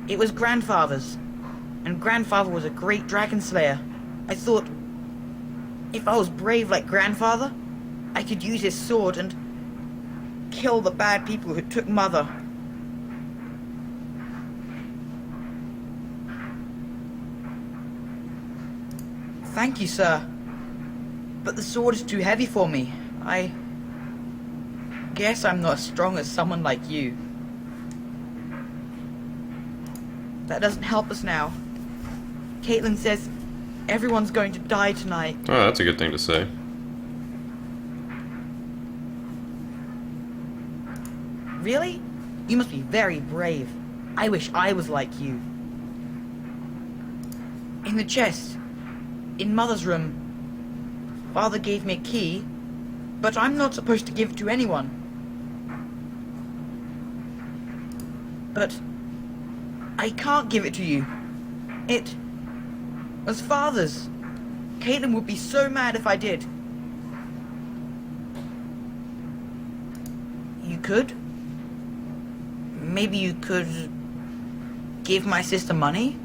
It was Grandfather's, and Grandfather was a great dragon slayer. I thought, if I was brave like Grandfather, I could use his sword and kill the bad people who took Mother. Thank you, sir. But the sword is too heavy for me. I guess I'm not as strong as someone like you. That doesn't help us now. Caitlin says everyone's going to die tonight. Oh, that's a good thing to say. Really? You must be very brave. I wish I was like you. In the chest, in Mother's room, Father gave me a key, but I'm not supposed to give it to anyone. But I can't give it to you. It was Father's. Caitlin would be so mad if I did. You could? Maybe you could give my sister money?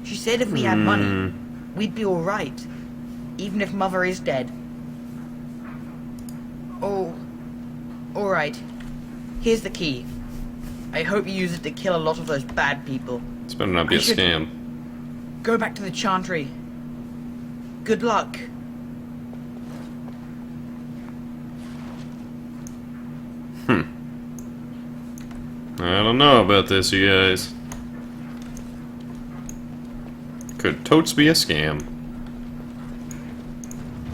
She said if we had money, we'd be alright. Even if Mother is dead. Oh, alright. Here's the key. I hope you use it to kill a lot of those bad people. This better not be a scam. Go back to the Chantry. Good luck. I don't know about this, you guys. Could totes be a scam.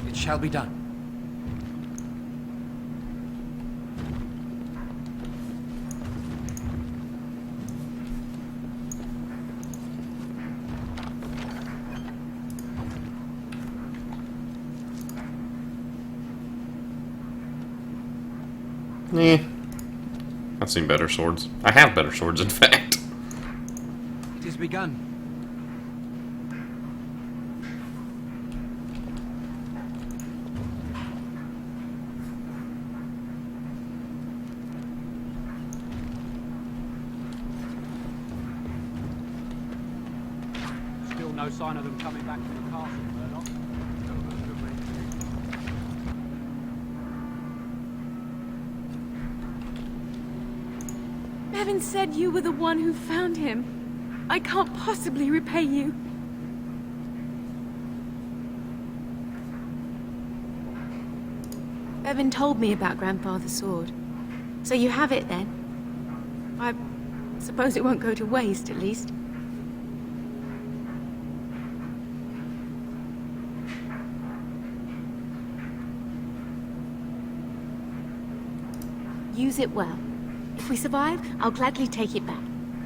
It shall be done. I've seen better swords. I have better swords, in fact. It is begun. Still no sign of them coming back to the castle, Murdoch. Bevan said you were the one who found him. I can't possibly repay you. Bevan told me about Grandfather's sword. So you have it then? I suppose it won't go to waste, at least. Use it well. If we survive, I'll gladly take it back.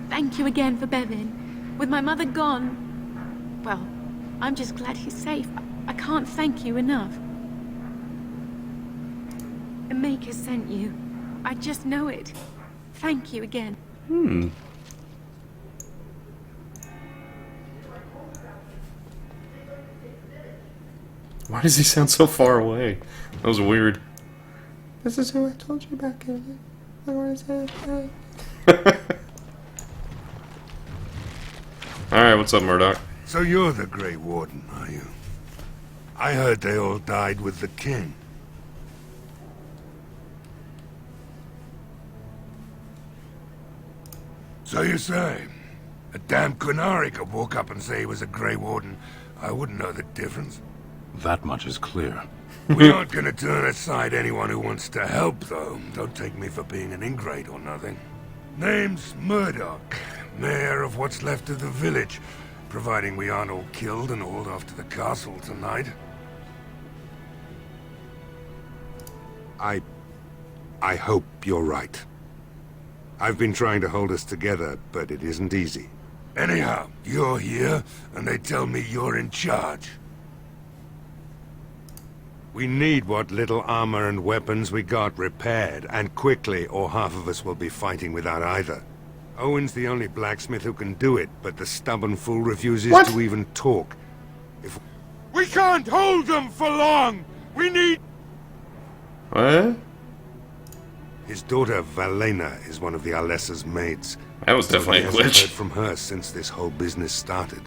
Thank you again for Bevan. With my mother gone, well, I'm just glad he's safe. I can't thank you enough. The Maker sent you. I just know it. Thank you again. Why does he sound so far away? That was weird. This is who I told you about, Kevin. Alright, what's up, Murdoch? So you're the Grey Warden, are you? I heard they all died with the king. So you say, a damn Qunari could walk up and say he was a Grey Warden. I wouldn't know the difference. That much is clear. We aren't gonna turn aside anyone who wants to help, though. Don't take me for being an ingrate or nothing. Name's Murdoch, mayor of what's left of the village, providing we aren't all killed and hauled off to the castle tonight. I hope you're right. I've been trying to hold us together, but it isn't easy. Anyhow, you're here, and they tell me you're in charge. We need what little armor and weapons we got repaired, and quickly, or half of us will be fighting without either. Owen's the only blacksmith who can do it, but the stubborn fool refuses to even talk. We can't hold them for long! We need What? His daughter, Valena, is one of the Alessa's maids. That was definitely So a he hasn't glitch. heard from her since this whole business started.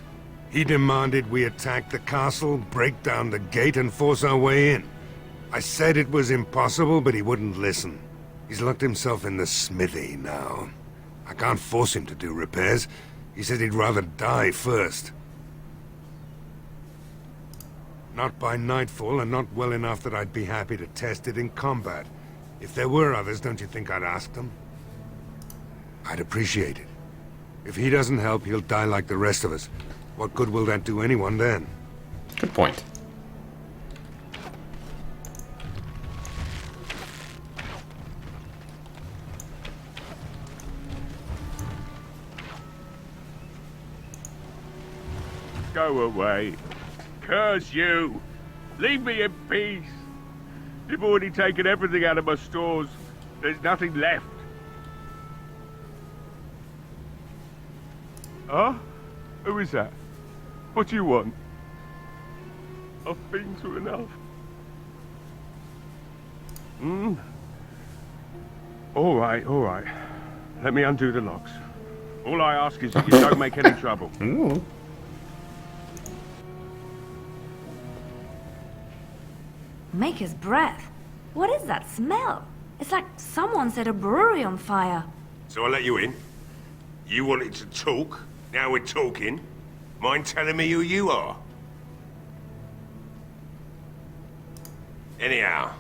He demanded we attack the castle, break down the gate, and force our way in. I said it was impossible, but he wouldn't listen. He's locked himself in the smithy now. I can't force him to do repairs. He said he'd rather die first. Not by nightfall, and not well enough that I'd be happy to test it in combat. If there were others, don't you think I'd ask them? I'd appreciate it. If he doesn't help, he'll die like the rest of us. What good will that do anyone then? Good point. Go away. Curse you! Leave me in peace! You've already taken everything out of my stores. There's nothing left. Huh? Who is that? What do you want? I've been through enough. All right. Let me undo the locks. All I ask is that you don't make any trouble. Ooh. Maker's breath. What is that smell? It's like someone set a brewery on fire. So I let you in. You wanted to talk. Now we're talking. Mind telling me who you are? Anyhow,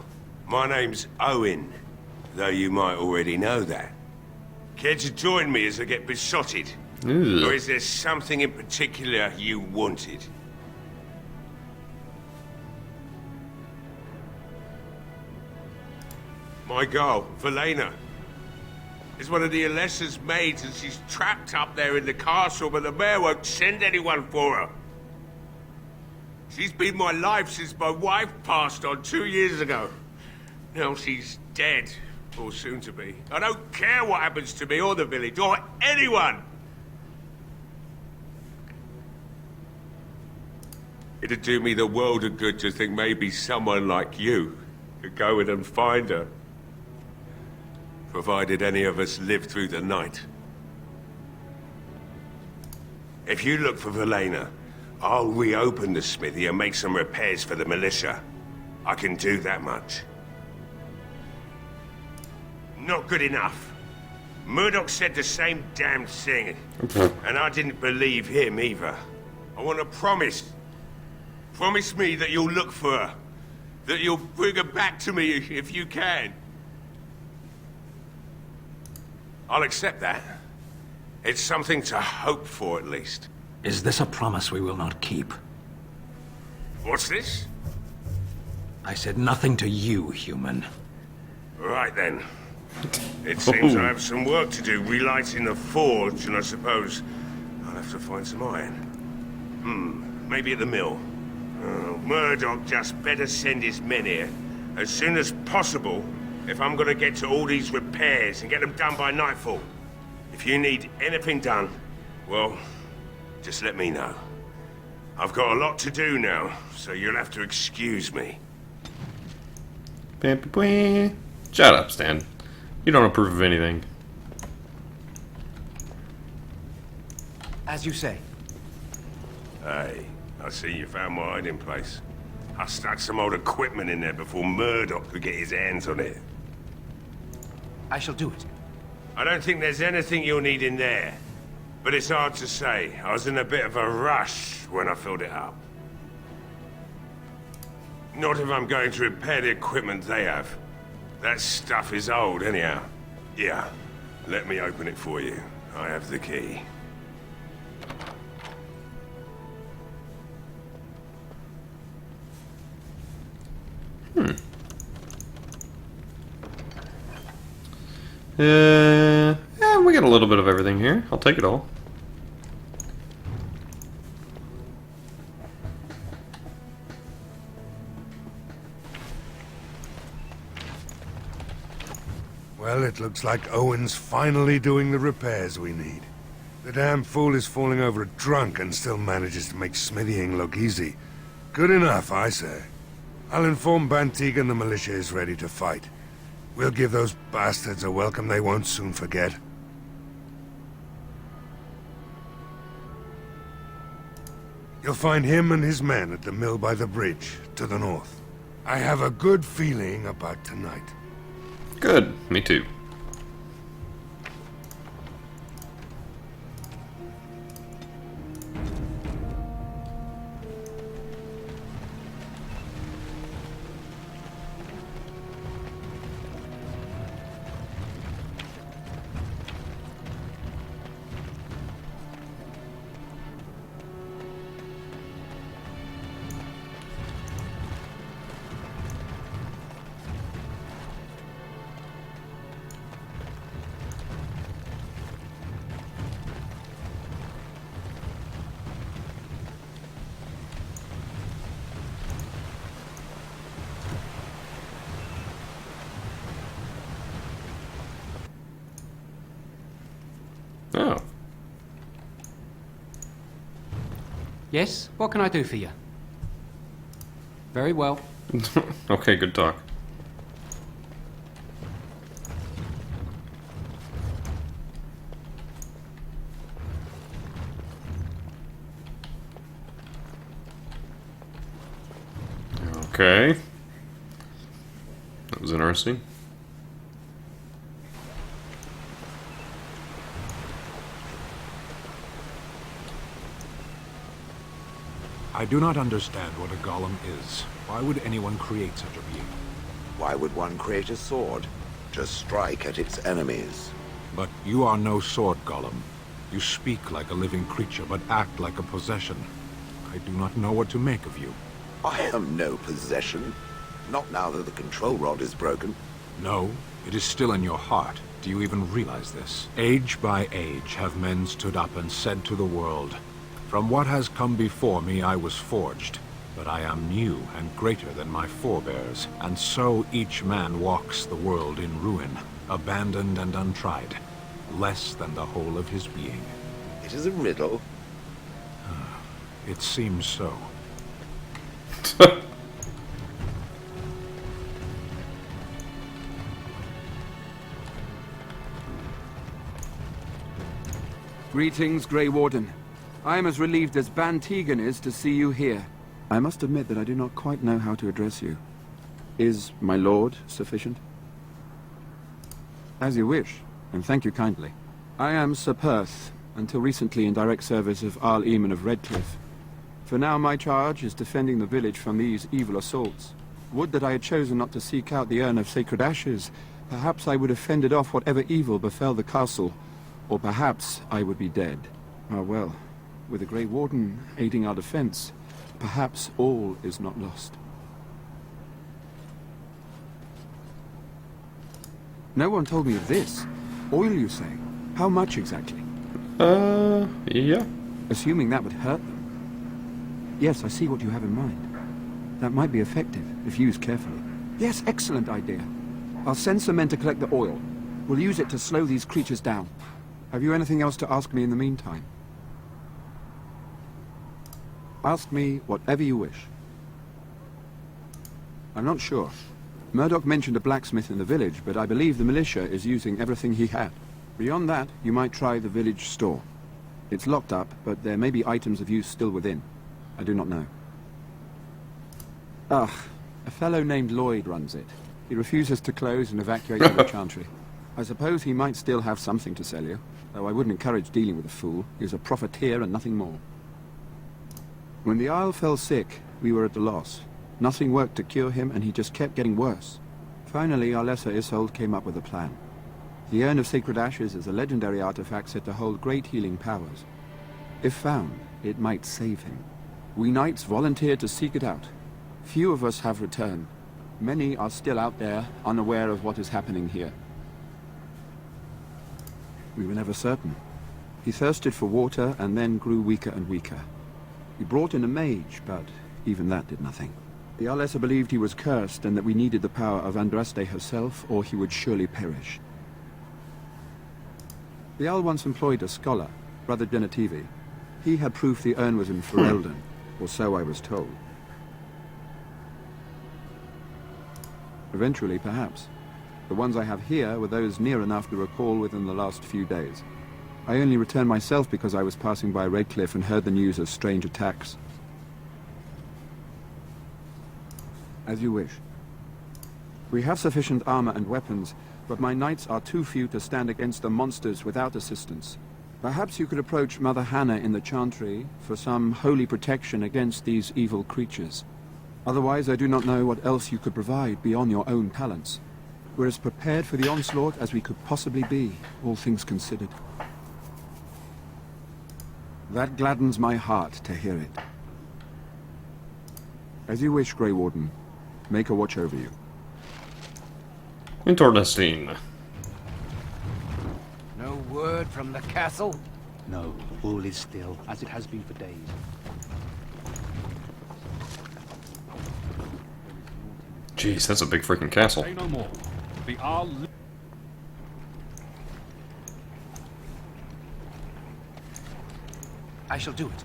my name's Owen, though you might already know that. Care to join me as I get besotted? Ugh. Or is there something in particular you wanted? My girl, Valena, is one of the Alessa's maids, and she's trapped up there in the castle, but the mayor won't send anyone for her. She's been my life since my wife passed on 2 years ago. Now she's dead, or soon to be. I don't care what happens to me or the village, or anyone! It'd do me the world of good to think maybe someone like you could go in and find her. Provided any of us live through the night. If you look for Valena, I'll reopen the smithy and make some repairs for the militia. I can do that much. Not good enough. Murdoch said the same damn thing, and I didn't believe him either. I want to promise. Promise me that you'll look for her. That you'll bring her back to me if you can. I'll accept that. It's something to hope for, at least. Is this a promise we will not keep? What's this? I said nothing to you, human. Right then. It seems I have some work to do relighting the forge, and I suppose I'll have to find some iron. Maybe at the mill. Murdoch just better send his men here as soon as possible if I'm gonna get to all these repairs and get them done by nightfall. If you need anything done, well, just let me know. I've got a lot to do now, so you'll have to excuse me. Shut up, Stan. You don't approve of anything. As you say. Hey, I see you found my hiding place. I stuck some old equipment in there before Murdoch could get his hands on it. I shall do it. I don't think there's anything you'll need in there. But it's hard to say. I was in a bit of a rush when I filled it up. Not if I'm going to repair the equipment they have. That stuff is old, anyhow. Yeah, let me open it for you. I have the key. We got a little bit of everything here. I'll take it all. Well, it looks like Owen's finally doing the repairs we need. The damn fool is falling over drunk and still manages to make smithying look easy. Good enough, I say. I'll inform Bantegan the militia is ready to fight. We'll give those bastards a welcome they won't soon forget. You'll find him and his men at the mill by the bridge, to the north. I have a good feeling about tonight. Good. Me too. Oh. Yes? What can I do for you? Very well. Okay, good talk. Okay. That was interesting. I do not understand what a golem is. Why would anyone create such a being? Why would one create a sword? To strike at its enemies. But you are no sword golem. You speak like a living creature, but act like a possession. I do not know what to make of you. I am no possession. Not now that the control rod is broken. No, it is still in your heart. Do you even realize this? Age by age have men stood up and said to the world, "From what has come before me I was forged, but I am new and greater than my forebears, and so each man walks the world in ruin, abandoned and untried, less than the whole of his being." It is a riddle. It seems so. Greetings, Grey Warden. I am as relieved as Bantegan is to see you here. I must admit that I do not quite know how to address you. Is my lord sufficient? As you wish, and thank you kindly. I am Sir Perth, until recently in direct service of Arl Eamon of Redcliffe. For now my charge is defending the village from these evil assaults. Would that I had chosen not to seek out the urn of sacred ashes. Perhaps I would have fended off whatever evil befell the castle, or perhaps I would be dead. Ah well, with the Grey Warden aiding our defense, perhaps all is not lost. No one told me of this. Oil, you say? How much exactly? Yeah. Assuming that would hurt them. Yes, I see what you have in mind. That might be effective, if used carefully. Yes, excellent idea. I'll send some men to collect the oil. We'll use it to slow these creatures down. Have you anything else to ask me in the meantime? Ask me whatever you wish. I'm not sure. Murdoch mentioned a blacksmith in the village, but I believe the militia is using everything he had. Beyond that, you might try the village store. It's locked up, but there may be items of use still within. I do not know. Ah, a fellow named Lloyd runs it. He refuses to close and evacuate the chantry. I suppose he might still have something to sell you, though I wouldn't encourage dealing with a fool. He's a profiteer and nothing more. When the Isle fell sick, we were at a loss. Nothing worked to cure him, and he just kept getting worse. Finally, our lesser Isolde came up with a plan. The Urn of Sacred Ashes is a legendary artifact said to hold great healing powers. If found, it might save him. We knights volunteered to seek it out. Few of us have returned. Many are still out there, unaware of what is happening here. We were never certain. He thirsted for water and then grew weaker and weaker. We brought in a mage, but even that did nothing. The Arlessa believed he was cursed and that we needed the power of Andraste herself, or he would surely perish. The Jarl once employed a scholar, Brother Genetivi. He had proof the urn was in Ferelden, or so I was told. Eventually, perhaps. The ones I have here were those near enough to recall within the last few days. I only returned myself because I was passing by Redcliffe and heard the news of strange attacks. As you wish. We have sufficient armor and weapons, but my knights are too few to stand against the monsters without assistance. Perhaps you could approach Mother Hannah in the Chantry for some holy protection against these evil creatures. Otherwise, I do not know what else you could provide beyond your own talents. We're as prepared for the onslaught as we could possibly be, all things considered. That gladdens my heart to hear it. As you wish, Grey Warden. Make a watch over you. Interesting. No word from the castle? No, all is still, as it has been for days. Jeez, that's a big freaking castle. Say no more. The Arl... I shall do it.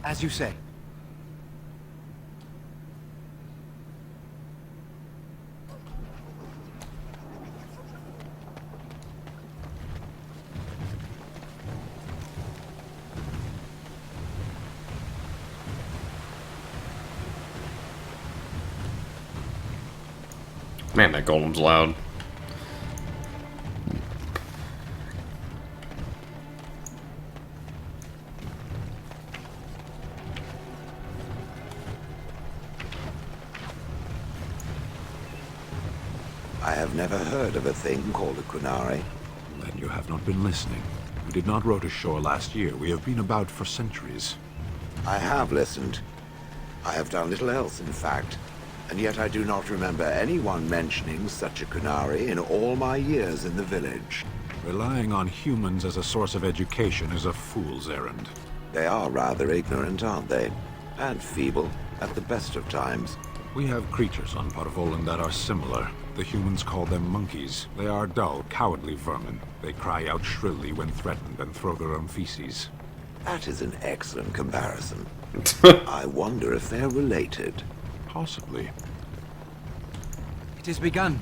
As you say. Man, that golem's loud. I have never heard of a thing called a Qunari. Then you have not been listening. We did not row to shore last year. We have been about for centuries. I have listened. I have done little else, in fact. And yet I do not remember anyone mentioning such a Qunari in all my years in the village. Relying on humans as a source of education is a fool's errand. They are rather ignorant, aren't they? And feeble, at the best of times. We have creatures on Parvolan that are similar. The humans call them monkeys. They are dull, cowardly vermin. They cry out shrilly when threatened and throw their own feces. That is an excellent comparison. I wonder if they're related. Possibly. It has begun.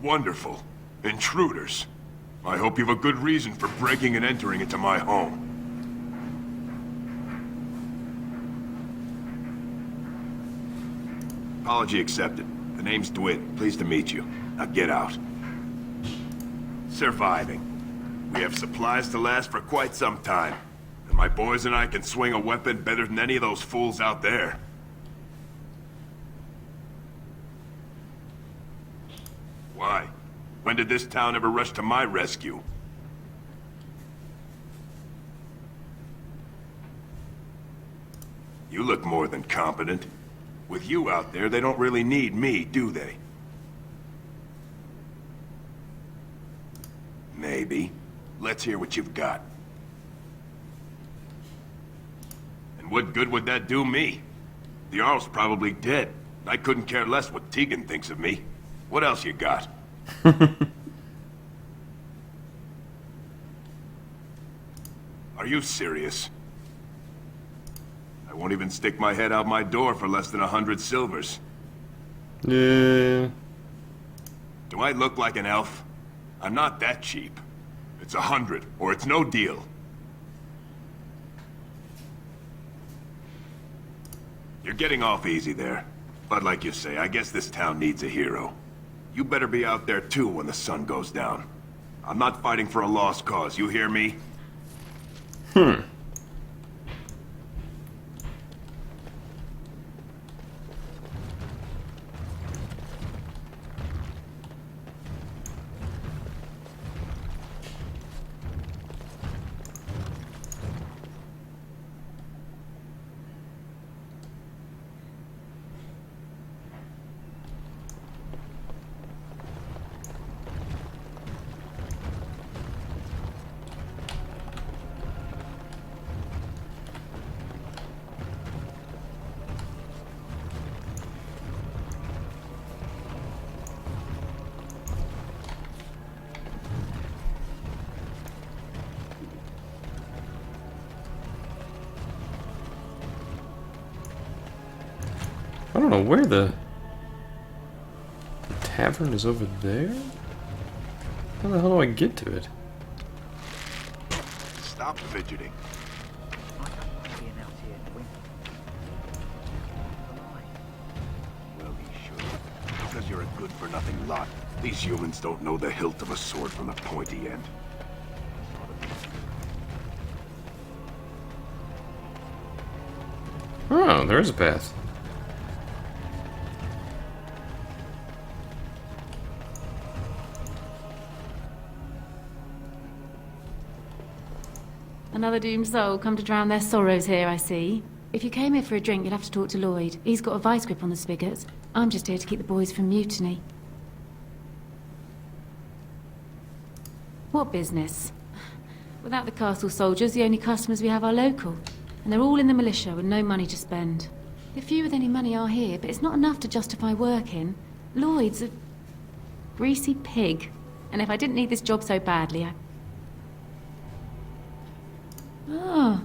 Wonderful. Intruders. I hope you have a good reason for breaking and entering into my home. Apology accepted. The name's DeWitt. Pleased to meet you. Now get out. Surviving. We have supplies to last for quite some time. And my boys and I can swing a weapon better than any of those fools out there. Why? When did this town ever rush to my rescue? You look more than competent. With you out there, they don't really need me, do they? Maybe. Let's hear what you've got. And what good would that do me? The Jarl's probably dead. I couldn't care less what Tegan thinks of me. What else you got? Are you serious? I won't even stick my head out my door for less than 100 silvers. Yeah. Do I look like an elf? I'm not that cheap. It's 100, or it's no deal. You're getting off easy there. But like you say, I guess this town needs a hero. You better be out there too when the sun goes down. I'm not fighting for a lost cause, you hear me? where the tavern is over there? How the hell do I get to it? Stop fidgeting. Well, he should. Because you're a good-for-nothing lot. These humans don't know the hilt of a sword from the pointy end. Oh, there is a path. Another doomed soul come to drown their sorrows here, I see. If you came here for a drink, you'd have to talk to Lloyd. He's got a vice grip on the spigots. I'm just here to keep the boys from mutiny. What business? Without the castle soldiers, the only customers we have are local. And they're all in the militia with no money to spend. The few with any money are here, but it's not enough to justify working. Lloyd's a greasy pig. And if I didn't need this job so badly, Oh,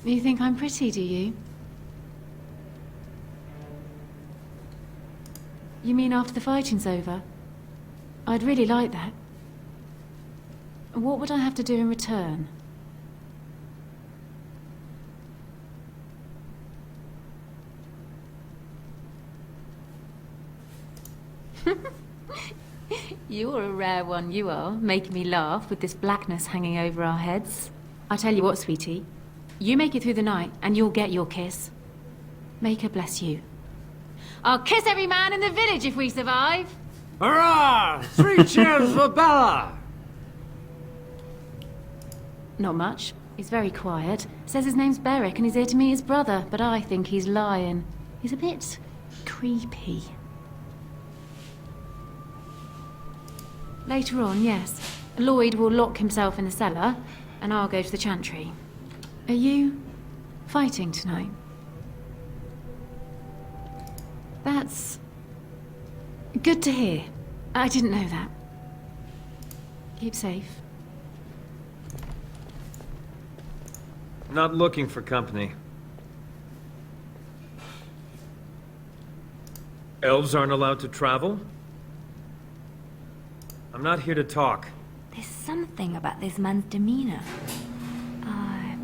you think I'm pretty, do you? You mean after the fighting's over? I'd really like that. What would I have to do in return? You're a rare one, you are, making me laugh with this blackness hanging over our heads. I tell you what, sweetie. You make it through the night, and you'll get your kiss. Make her bless you. I'll kiss every man in the village if we survive! Hurrah! 3 cheers for Bella! Not much. He's very quiet. Says his name's Beric and he's here to meet his brother, but I think he's lying. He's a bit creepy. Later on, yes. Lloyd will lock himself in the cellar, and I'll go to the chantry. Are you fighting tonight? That's good to hear. I didn't know that. Keep safe. Not looking for company. Elves aren't allowed to travel? I'm not here to talk. There's something about this man's demeanor. I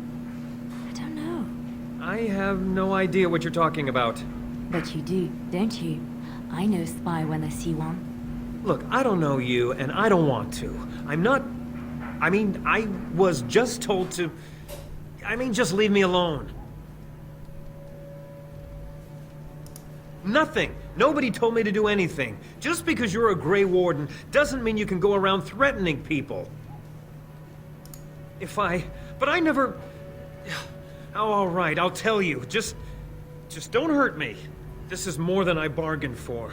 don't know. I have no idea what you're talking about. But you do, don't you? I know spy when I see one. Look, I don't know you, and I don't want to. I'm not... I mean, I was just told to... I mean, just leave me alone. Nothing. Nobody told me to do anything. Just because you're a Grey Warden doesn't mean you can go around threatening people. But I never... Oh, all right, I'll tell you. Just don't hurt me. This is more than I bargained for.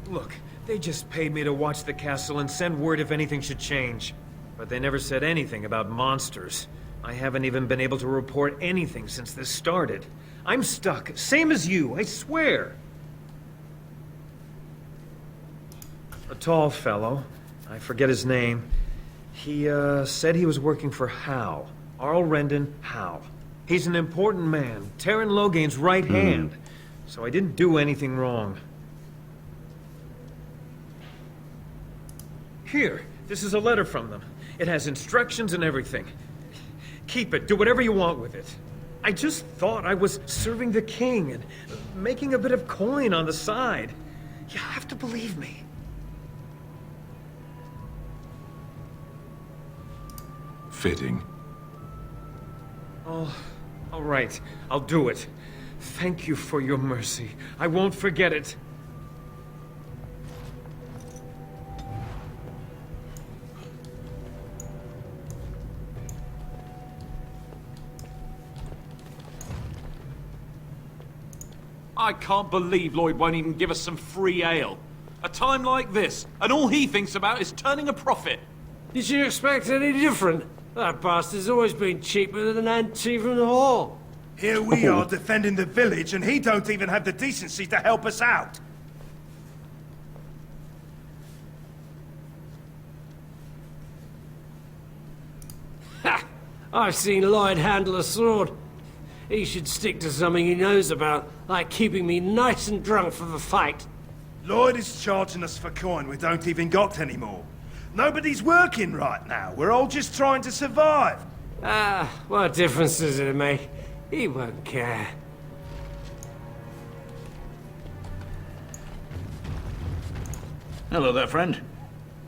Look, they just paid me to watch the castle and send word if anything should change. But they never said anything about monsters. I haven't even been able to report anything since this started. I'm stuck, same as you, I swear. A tall fellow, I forget his name. He, said he was working for Hal. Arl Rendon Hal. He's an important man, Terran Logain's right hand. So I didn't do anything wrong. Here, this is a letter from them. It has instructions and everything. Keep it, do whatever you want with it. I just thought I was serving the king and making a bit of coin on the side. You have to believe me. Fitting. Oh, all right. I'll do it. Thank you for your mercy. I won't forget it. I can't believe Lloyd won't even give us some free ale. A time like this, and all he thinks about is turning a profit. Did you expect any different? That bastard's always been cheaper than an tea from the hall. Here we are defending the village, and he don't even have the decency to help us out. Ha! I've seen Lloyd handle a sword. He should stick to something he knows about, like keeping me nice and drunk for the fight. Lloyd is charging us for coin we don't even got anymore. Nobody's working right now. We're all just trying to survive. Ah, what difference does it make? He won't care. Hello there, friend.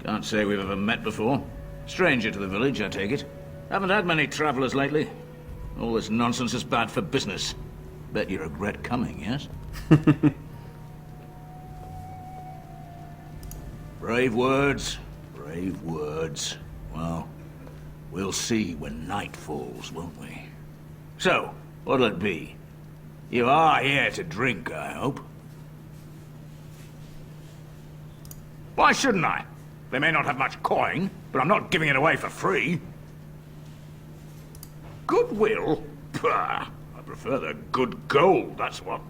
Can't say we've ever met before. Stranger to the village, I take it. Haven't had many travelers lately. All this nonsense is bad for business. Bet you regret coming, yes? Brave words, brave words. Well, we'll see when night falls, won't we? So, what'll it be? You are here to drink, I hope. Why shouldn't I? They may not have much coin, but I'm not giving it away for free. Goodwill? Pah! I prefer the good gold, that's what.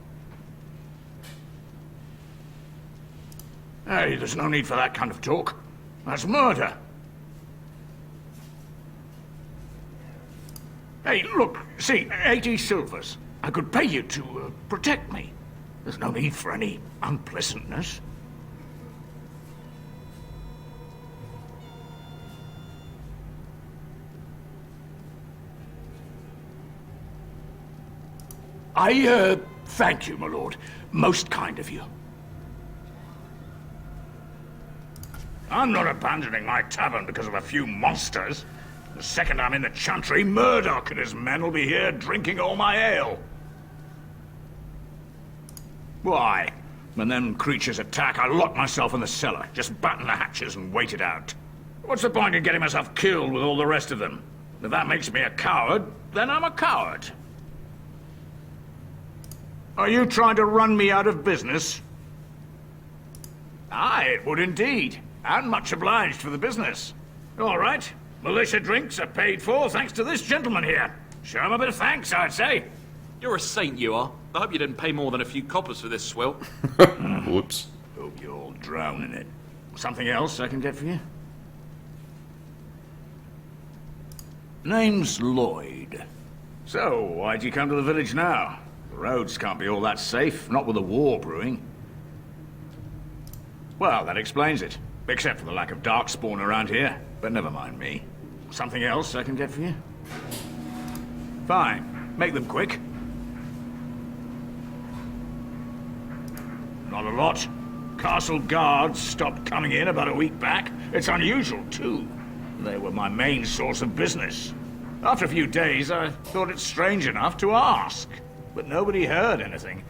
Hey, there's no need for that kind of talk. That's murder. Hey, look, see, 80 silvers. I could pay you to protect me. There's no need for any unpleasantness. Thank you, my lord. Most kind of you. I'm not abandoning my tavern because of a few monsters. The second I'm in the Chantry, Murdoch and his men will be here drinking all my ale. Why? When them creatures attack, I lock myself in the cellar, just batten the hatches and wait it out. What's the point in getting myself killed with all the rest of them? If that makes me a coward, then I'm a coward. Are you trying to run me out of business? Aye, it would indeed. And much obliged for the business. All right. Militia drinks are paid for thanks to this gentleman here. Show him a bit of thanks, I'd say. You're a saint, you are. I hope you didn't pay more than a few coppers for this swill. Whoops. Hope you all drown in it. Something else I can get for you? Name's Lloyd. So, why'd you come to the village now? The roads can't be all that safe, not with a war brewing. Well, that explains it. Except for the lack of darkspawn around here. But never mind me. Something else I can get for you? Fine. Make them quick. Not a lot. Castle guards stopped coming in about a week back. It's unusual, too. They were my main source of business. After a few days, I thought it strange enough to ask. But nobody heard anything.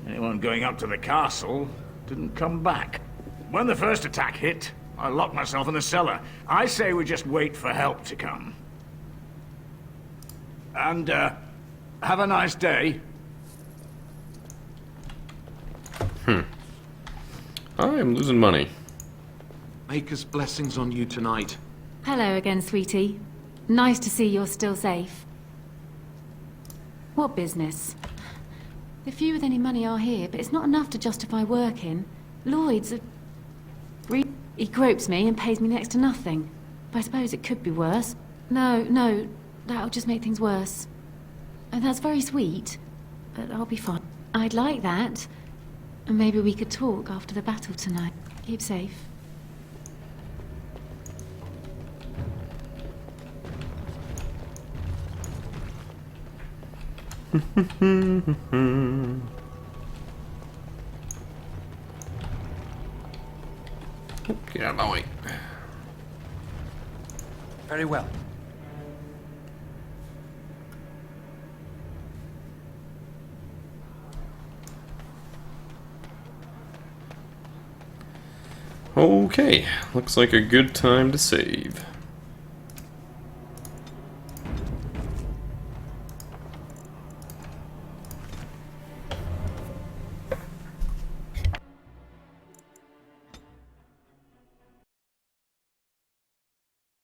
Anyone going up to the castle didn't come back. When the first attack hit, I locked myself in the cellar. I say we just wait for help to come. And, have a nice day. I'm losing money. Maker's blessings on you tonight. Hello again, sweetie. Nice to see you're still safe. What business? The few with any money are here, but it's not enough to justify working. Lloyd's a... He gropes me and pays me next to nothing. But I suppose it could be worse. No, that'll just make things worse. And that's very sweet, but I'll be fine. I'd like that. And maybe we could talk after the battle tonight. Keep safe. Get out of my way. Very well. Okay, looks like a good time to save.